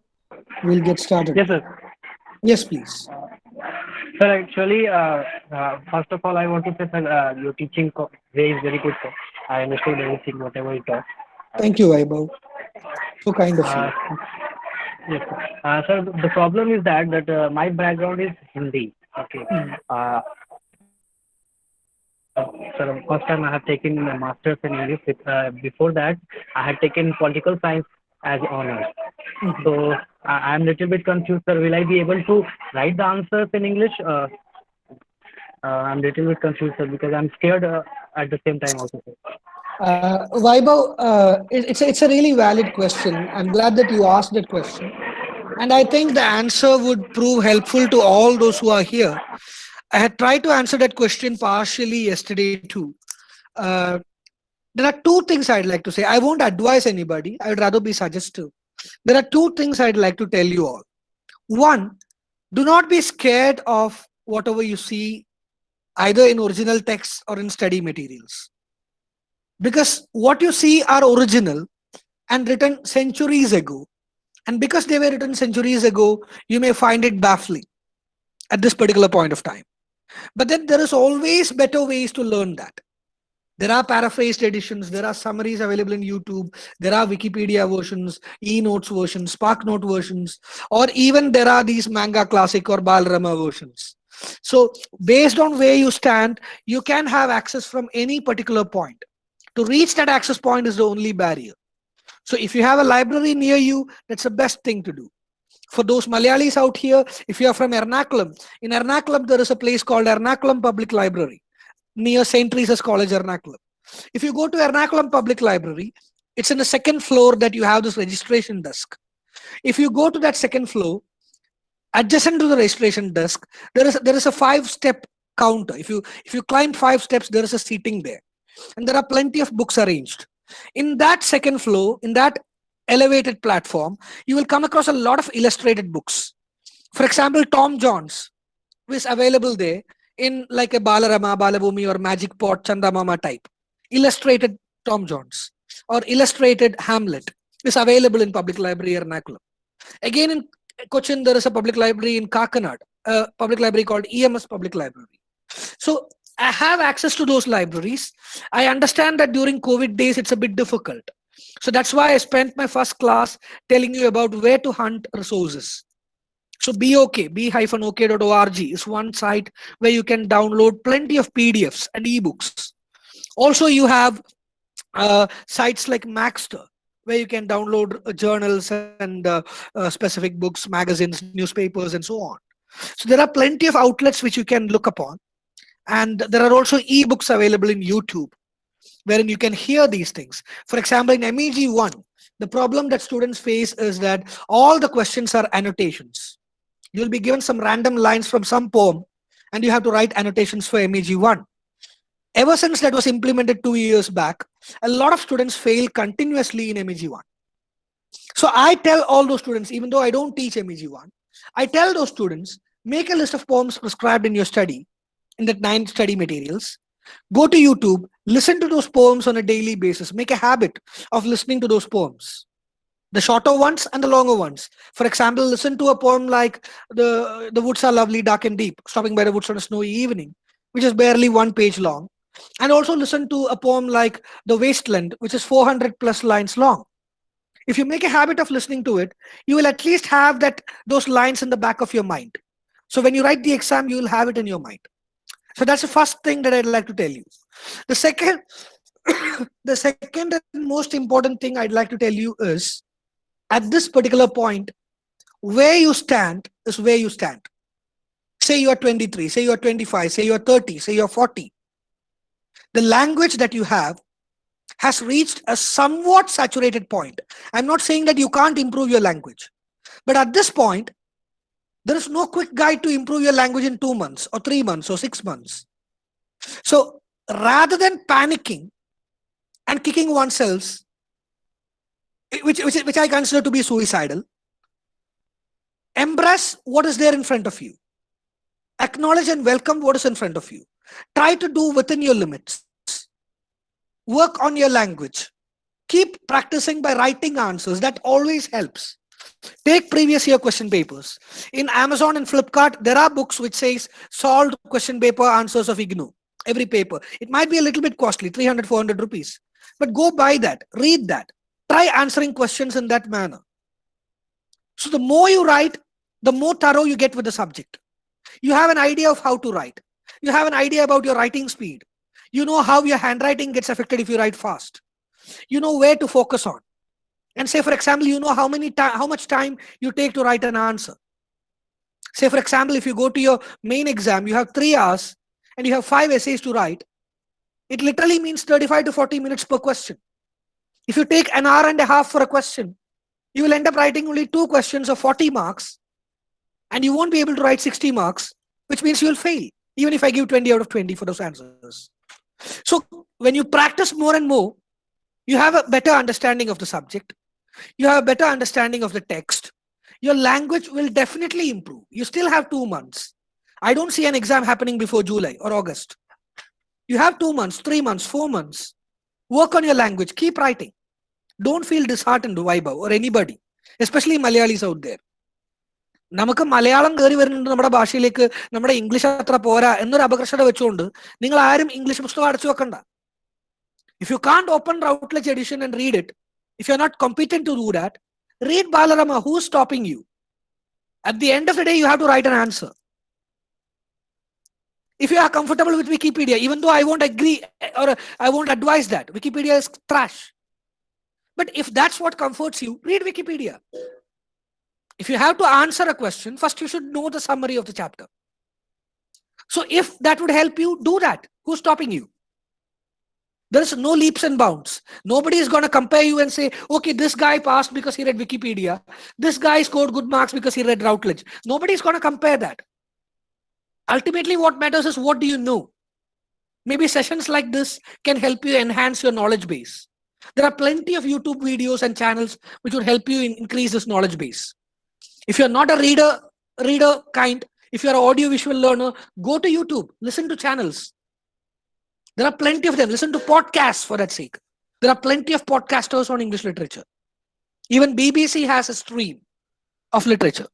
we'll get started. Yes, sir. Yes, please. Sir, actually, first of all, I want to say, sir, your teaching way is very good, sir. I understood everything, whatever you taught. Thank you, Vaibhav. So kind of Uh, you. yes, sir. Sir, the problem is that my background is Hindi. Okay. Mm, Uh, sir, first time I have taken a master's in English. Before that, I had taken political science as honors. mhm. So I'm a little bit confused, sir. Will I be able to write the answers in English? I'm a little bit confused, sir, because I'm scared at the same time also, sir. Vaibhav, it's a really valid question. I'm glad that you asked that question. And I think the answer would prove helpful to all those who are here. I had tried to answer that question partially yesterday too. Uh, there are two things I'd like to say. I won't advise anybody, I would rather be suggestive. There are two things I'd like to tell you all. One, do not be scared of whatever you see either in original text or in study materials. Because what you see are original and written centuries ago. And because they were written centuries ago, you may find it baffling at this particular point of time. But then there is always better ways to learn that. There are paraphrased editions, there are summaries available in YouTube, there are Wikipedia versions, e-notes versions, SparkNote versions, or even there are these Manga Classic or Balarama versions. So based on where you stand, you can have access from any particular point. To reach that access point is the only barrier. So if you have a library near you, that's the best thing to do. For those Malayalis out here, if you are from Ernakulam, in Ernakulam there is a place called Ernakulam Public Library near St. Teresa's College, Ernakulam. If you go to Ernakulam Public Library, it's in the second floor that you have this registration desk. If you go to that second floor, adjacent to the registration desk, there is a 5-step counter. If you climb 5 steps, there is a seating there, and there are plenty of books arranged. In that second floor, in that elevated platform, you will come across a lot of illustrated books. For example, Tom Jones is available there in like a Balarama, Balabhumi, or Magic Pot, Chandamama type. Illustrated Tom Jones or illustrated Hamlet is available in Public Library Ernakulam. Again, in Cochin, there is a public library in Kakanad, a public library called EMS Public Library. So I have access to those libraries. I understand that during COVID days, it's a bit difficult. So that's why I spent my first class telling you about where to hunt resources. So b-ok.org is one site where you can download plenty of PDFs and ebooks. Also, you have sites like Maxter, where you can download journals and specific books, magazines, newspapers, and so on. So there are plenty of outlets which you can look upon. And there are also ebooks available in YouTube, wherein you can hear these things. For example, in MEG 1, the problem that students face is that all the questions are annotations. You'll be given some random lines from some poem, and you have to write annotations for MEG 1. Ever since that was implemented 2 years back, a lot of students fail continuously in MEG 1. So I tell all those students, even though I don't teach MEG 1, I tell those students Make a list of poems prescribed in your study, in the 9 study materials. Go to YouTube, listen to those poems on a daily basis. Make a habit of listening to those poems, the shorter ones and the longer ones. For example, listen to a poem like the woods are lovely, dark and deep, stopping by the woods on a snowy evening, which is barely 1 page long. And also listen to a poem like The Wasteland, which is 400 plus lines long. If you make a habit of listening to it, you will at least have that those lines in the back of your mind. So when you write the exam, you will have it in your mind. So that's the first thing that I'd like to tell you. The second, the second and most important thing I'd like to tell you is, at this particular point, where you stand is where you stand. Say you are 23, say you are 25, say you are 30, say you are 40. The language that you have has reached a somewhat saturated point. I'm not saying that you can't improve your language, but at this point, there is no quick guide to improve your language in 2 months or 3 months or 6 months. So rather than panicking and kicking oneself, which I consider to be suicidal, embrace what is there in front of you. Acknowledge and welcome what is in front of you. Try to do within your limits. Work on your language. Keep practicing by writing answers. That always helps. Take previous year question papers. In Amazon and Flipkart, there are books which says solved question paper answers of IGNOU. Every paper. It might be a little bit costly, 300, 400 rupees. But go buy that. Read that. Try answering questions in that manner. So the more you write, the more thorough you get with the subject. You have an idea of how to write. You have an idea about your writing speed. You know how your handwriting gets affected if you write fast. You know where to focus on. And say, for example, you know how much time you take to write an answer. Say, for example, if you go to your main exam, you have 3 hours and you have 5 essays to write. It literally means 35 to 40 minutes per question. If you take an hour and a half for a question, you will end up writing only 2 questions of 40 marks, and you won't be able to write 60 marks, which means you will fail, even if I give 20 out of 20 for those answers. So when you practice more and more, you have a better understanding of the subject. You have a better understanding of the text. Your language will definitely improve. You still have 2 months. I don't see an exam happening before July or August. You have 2 months, 3 months, 4 months. Work on your language. Keep writing. Don't feel disheartened, Vaibhav, or anybody, especially Malayalis out there. നമുക്ക് മലയാളം കയറി വരുന്നുണ്ട് നമ്മുടെ ഭാഷയിലേക്ക്, നമ്മുടെ English അത്ര പോരാ എന്നൊരു അപകർഷത വെച്ചുകൊണ്ട് നിങ്ങൾ ആരും ഇംഗ്ലീഷ് പുസ്തകം അടച്ചു വെക്കണ്ട. If you can't open Routledge edition and read it, if you're not competent to do that, read Balarama. Who's stopping you? At the end of the day, you have to write an answer. If you are comfortable with Wikipedia, even though I won't agree or I won't advise that, Wikipedia is trash. But if that's what comforts you, read Wikipedia. If you have to answer a question, first you should know the summary of the chapter. So if that would help you, do that. Who's stopping you? There is no leaps and bounds. Nobody is going to compare you and say, okay, this guy passed because he read Wikipedia. This guy scored good marks because he read Routledge. Nobody is going to compare that. Ultimately, what matters is what do you know? Maybe sessions like this can help you enhance your knowledge base. There are plenty of YouTube videos and channels which would help you increase this knowledge base. If you're not a reader kind, if you're an audio-visual learner, go to YouTube, listen to channels. There are plenty of them. Listen to podcasts for that sake. There are plenty of podcasters on English literature. Even BBC has a stream of literature.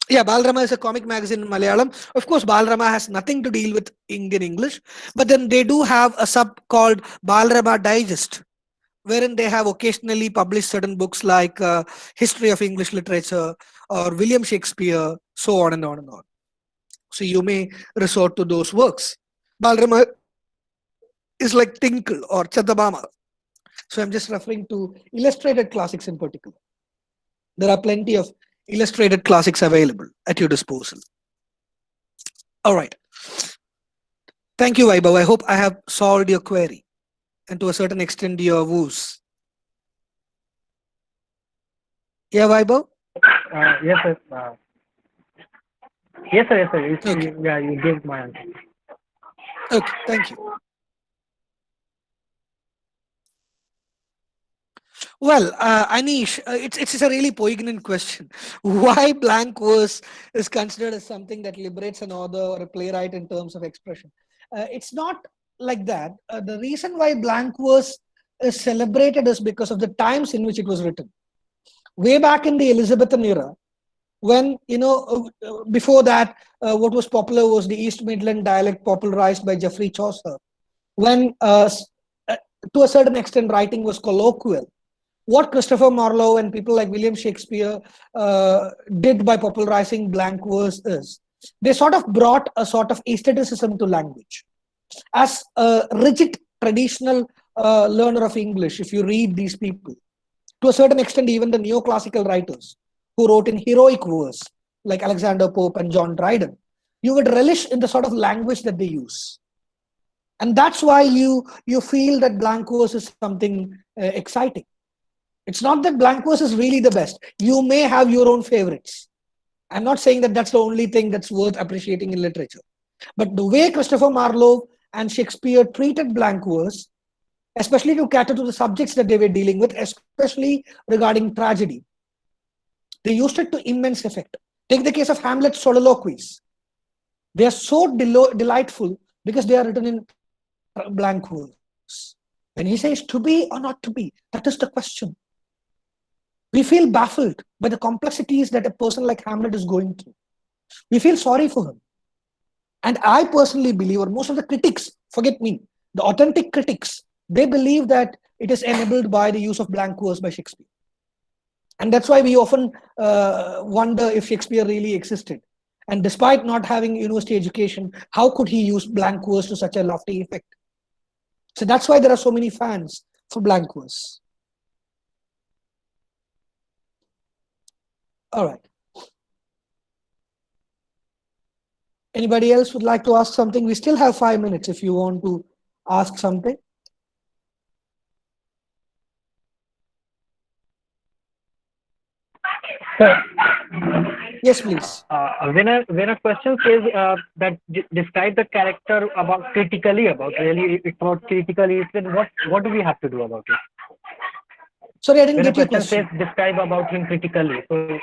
Yeah, Balarama is a comic magazine in Malayalam. Of course, Balarama has nothing to deal with Indian English, but then they do have a sub called Balarama Digest, wherein they have occasionally published certain books like History of English Literature or William Shakespeare, so on and on and on. So you may resort to those works. Balarama is like Tinkle or Chattabama. So I'm just referring to illustrated classics in particular. There are plenty of illustrated classics available at your disposal. All right. Thank you, Vaibhav. I hope I have solved your query and to a certain extent your woes. Yeah, Vaibhav? Yes, sir. Yes, sir. Okay. Yeah, you gave my answer. Okay, thank you. Well, Anish, it's a really poignant question. Why blank verse is considered as something that liberates an author or a playwright in terms of expression? It's not like that. The reason why blank verse is celebrated is because of the times in which it was written. Way back in the Elizabethan era, when before that, what was popular was the East Midland dialect popularized by Geoffrey Chaucer. When to a certain extent writing was colloquial, what Christopher Marlowe and people like William Shakespeare did by popularizing blank verse is they sort of brought a sort of aestheticism to language. As a rigid traditional learner of English, if you read these people, to a certain extent, even the neoclassical writers who wrote in heroic verse, like Alexander Pope and John Dryden, you would relish in the sort of language that they use. And that's why you feel that blank verse is something exciting. It's not that blank verse is really the best. You may have your own favorites. I'm not saying that that's the only thing that's worth appreciating in literature. But the way Christopher Marlowe and Shakespeare treated blank verse, especially to cater to the subjects that they were dealing with, especially regarding tragedy, they used it to immense effect. Take the case of Hamlet's soliloquies. They are so delightful because they are written in blank verse. When he says to be or not to be, that is the question. We feel baffled by the complexities that a person like Hamlet is going through. We feel sorry for him. And I personally believe, or most of the critics, forget me, the authentic critics, they believe that it is enabled by the use of blank verse by Shakespeare. And that's why we often wonder if Shakespeare really existed. And despite not having university education, how could he use blank verse to such a lofty effect? So that's why there are so many fans for blank verse. All right. Anybody else would like to ask something? We still have 5 minutes if you want to ask something. Sir, Yes, please. when a question says that describe the character about critically about really it's about critically, then what do we have to do about it? Sorry, I didn't When a get your question says question. describe about him critically, so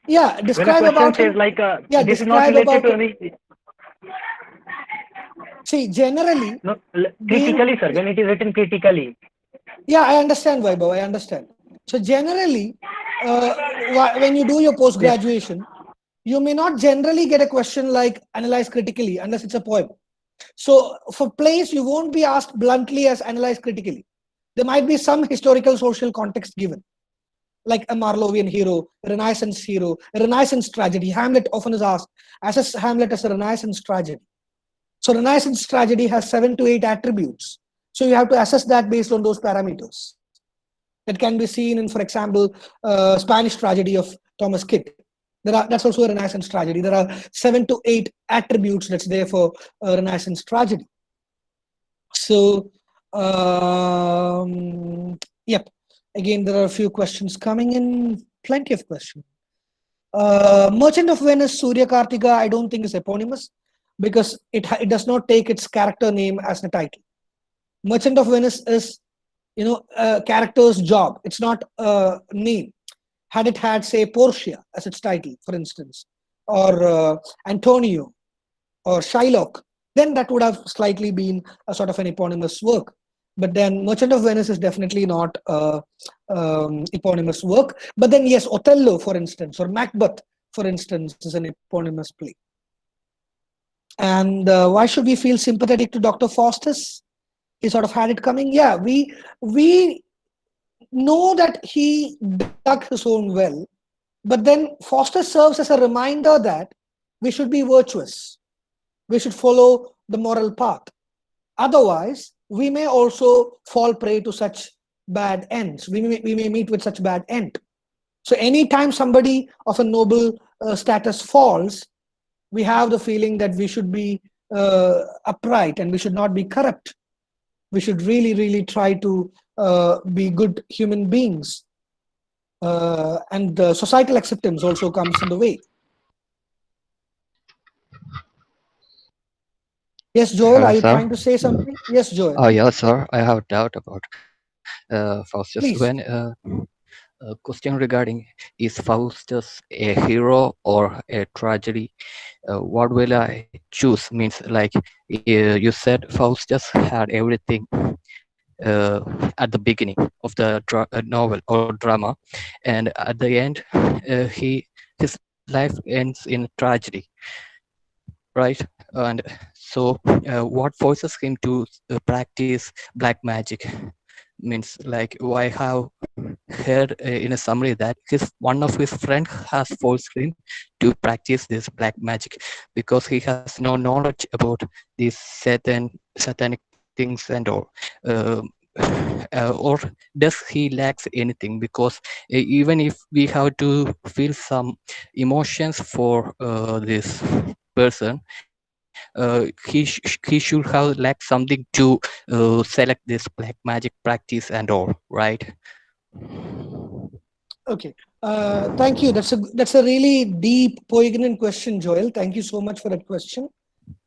Yeah, when a describe question about says him. like Yeah, this is not describe related about to him. any See, generally, no being. critically, sir. When it is written critically, Yeah, I understand, Vaibhav. I understand. So generally, when you do your post yes. graduation, you may not generally get a question like analyze critically unless it's a poem. So for plays, you won't be asked bluntly as analyze critically. There might be some historical social context given, like a Marlovian hero, a Renaissance tragedy. Hamlet often is asked, assess Hamlet as a Renaissance tragedy. So Renaissance tragedy has 7 to 8 attributes. So you have to assess that based on those parameters. That can be seen in, for example, Spanish tragedy of Thomas Kyd. That's also a Renaissance tragedy. There are 7 to 8 attributes that's there for a Renaissance tragedy. So, yep. Again, there are a few questions coming in. Plenty of questions. Merchant of Venice, Surya Kartika, I don't think is eponymous because it does not take its character name as the title. Merchant of Venice is, a character's job. It's not a name. Had it had, say, Portia as its title, for instance, or Antonio or Shylock, then that would have slightly been a sort of an eponymous work. But then Merchant of Venice is definitely not a eponymous work. But then yes, Othello, for instance, or Macbeth, for instance, is an eponymous play. And why should we feel sympathetic to Dr. Faustus? He sort of had it coming. Yeah, we know that he dug his own well, but then Faustus serves as a reminder that we should be virtuous. We should follow the moral path. Otherwise, we may also fall prey to such bad ends. We may meet with such bad end. So anytime somebody of a noble status falls, we have the feeling that we should be upright and we should not be corrupt. We should really try to be good human beings. And societal acceptance also comes in the way. Yes, Joel, Hello, are you sir. trying to say something? Yes, Joel. Oh, yeah, sir. I have a doubt about critically. Faustus. Please. When a question regarding is Faustus a hero or a tragedy? What will I choose? Means like you said, Faustus had everything at the beginning of the novel or drama, and at the end, his life ends in tragedy, right? And so, what forces him to practice black magic? Means like I have heard in a summary that his one of his friend has forced him to practice this black magic because he has no knowledge about these satanic things and all. Um or does he lacks anything? Because even if we have to feel some emotions for this person, he should have lacked something to select this black magic practice and all, right? Okay. Thank you. That's a really deep, poignant question, Joel. Thank you so much for that question.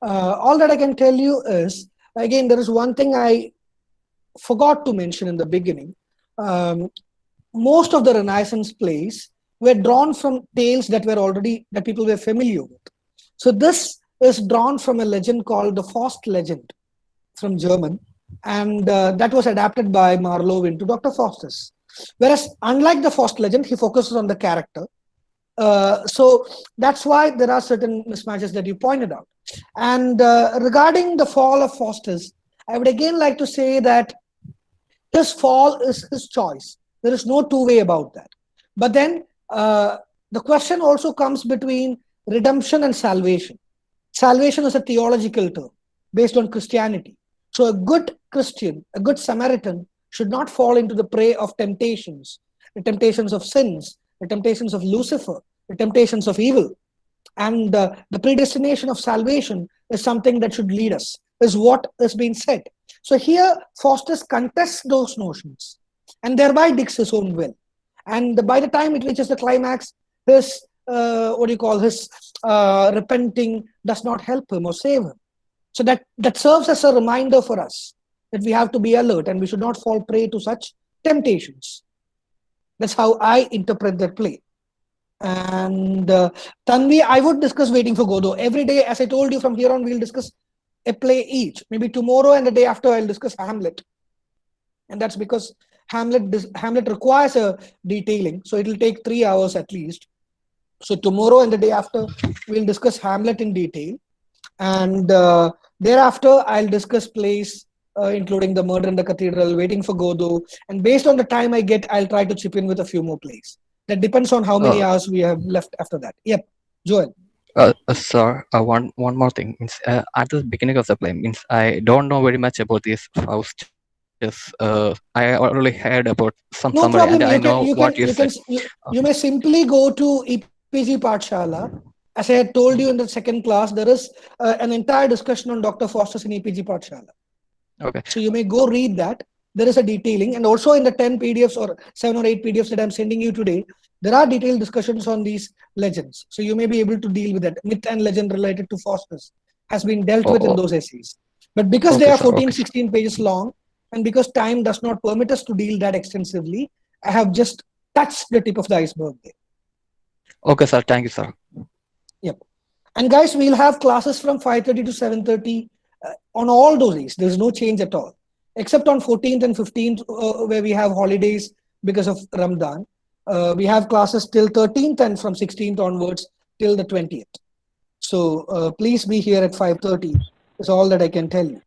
All that I can tell you is, again, there is one thing I forgot to mention in the beginning. Um, most of the Renaissance plays were drawn from tales that people were familiar with. So this is drawn from a legend called the Faust legend from German, and that was adapted by Marlowe into Dr. Faustus. Whereas, unlike the Faust legend, he focuses on the character. So that's why there are certain mismatches that you pointed out. And regarding the fall of Faustus, I would again like to say that his fall is his choice. There is no two way about that. But then the question also comes between redemption and salvation. Salvation is a theological term based on Christianity. So a good Christian, a good Samaritan, should not fall into the prey of temptations, the temptations of sins, the temptations of Lucifer, the temptations of evil. And the predestination of salvation is something that should lead us, is what is being said. So here, Faustus contests those notions and thereby digs his own will. And by the time it reaches the climax, his what do you call his repenting does not help him or save him. So that serves as a reminder for us that we have to be alert and we should not fall prey to such temptations. That's how I interpret that play. And Tanvi, I would discuss Waiting for Godot every day. As I told you, from here on, we'll discuss a play each. Maybe tomorrow and the day after, I'll discuss Hamlet. And that's because Hamlet requires a detailing. So it'll take 3 hours at least. So tomorrow and the day after, we'll discuss Hamlet in detail. And thereafter, I'll discuss plays including The Murder in the Cathedral, Waiting for Godot. And based on the time I get, I'll try to chip in with a few more plays. That depends on how many hours we have left after that. Yep, Joel. Sir, one more thing means at the beginning of the play means I don't know very much about this Faustus. I already heard about some summary No and I problem. know what you said. You may simply go to EPG Pathshala. As I had told you in the second class, there is an entire discussion on Dr. Faustus in EPG Pathshala. Okay. So you may go read that. There is a detailing, and also in the 10 PDFs or 7 or 8 PDFs that I'm sending you today, there are detailed discussions on these legends. So you may be able to deal with that. Myth and legend related to Faustus has been dealt with in those essays. But because they Okay, are sir. 14, Okay. 16 pages long, and because time does not permit us to deal that extensively, I have just touched the tip of the iceberg there. Okay, sir. Thank you, sir. Yep. And guys, we'll have classes from 5:30 to 7:30 on all those days. There's no change at all, except on 14th and 15th, where we have holidays because of Ramadan. We have classes till 13th and from 16th onwards till the 20th. So please be here at 5:30. Is all that I can tell you.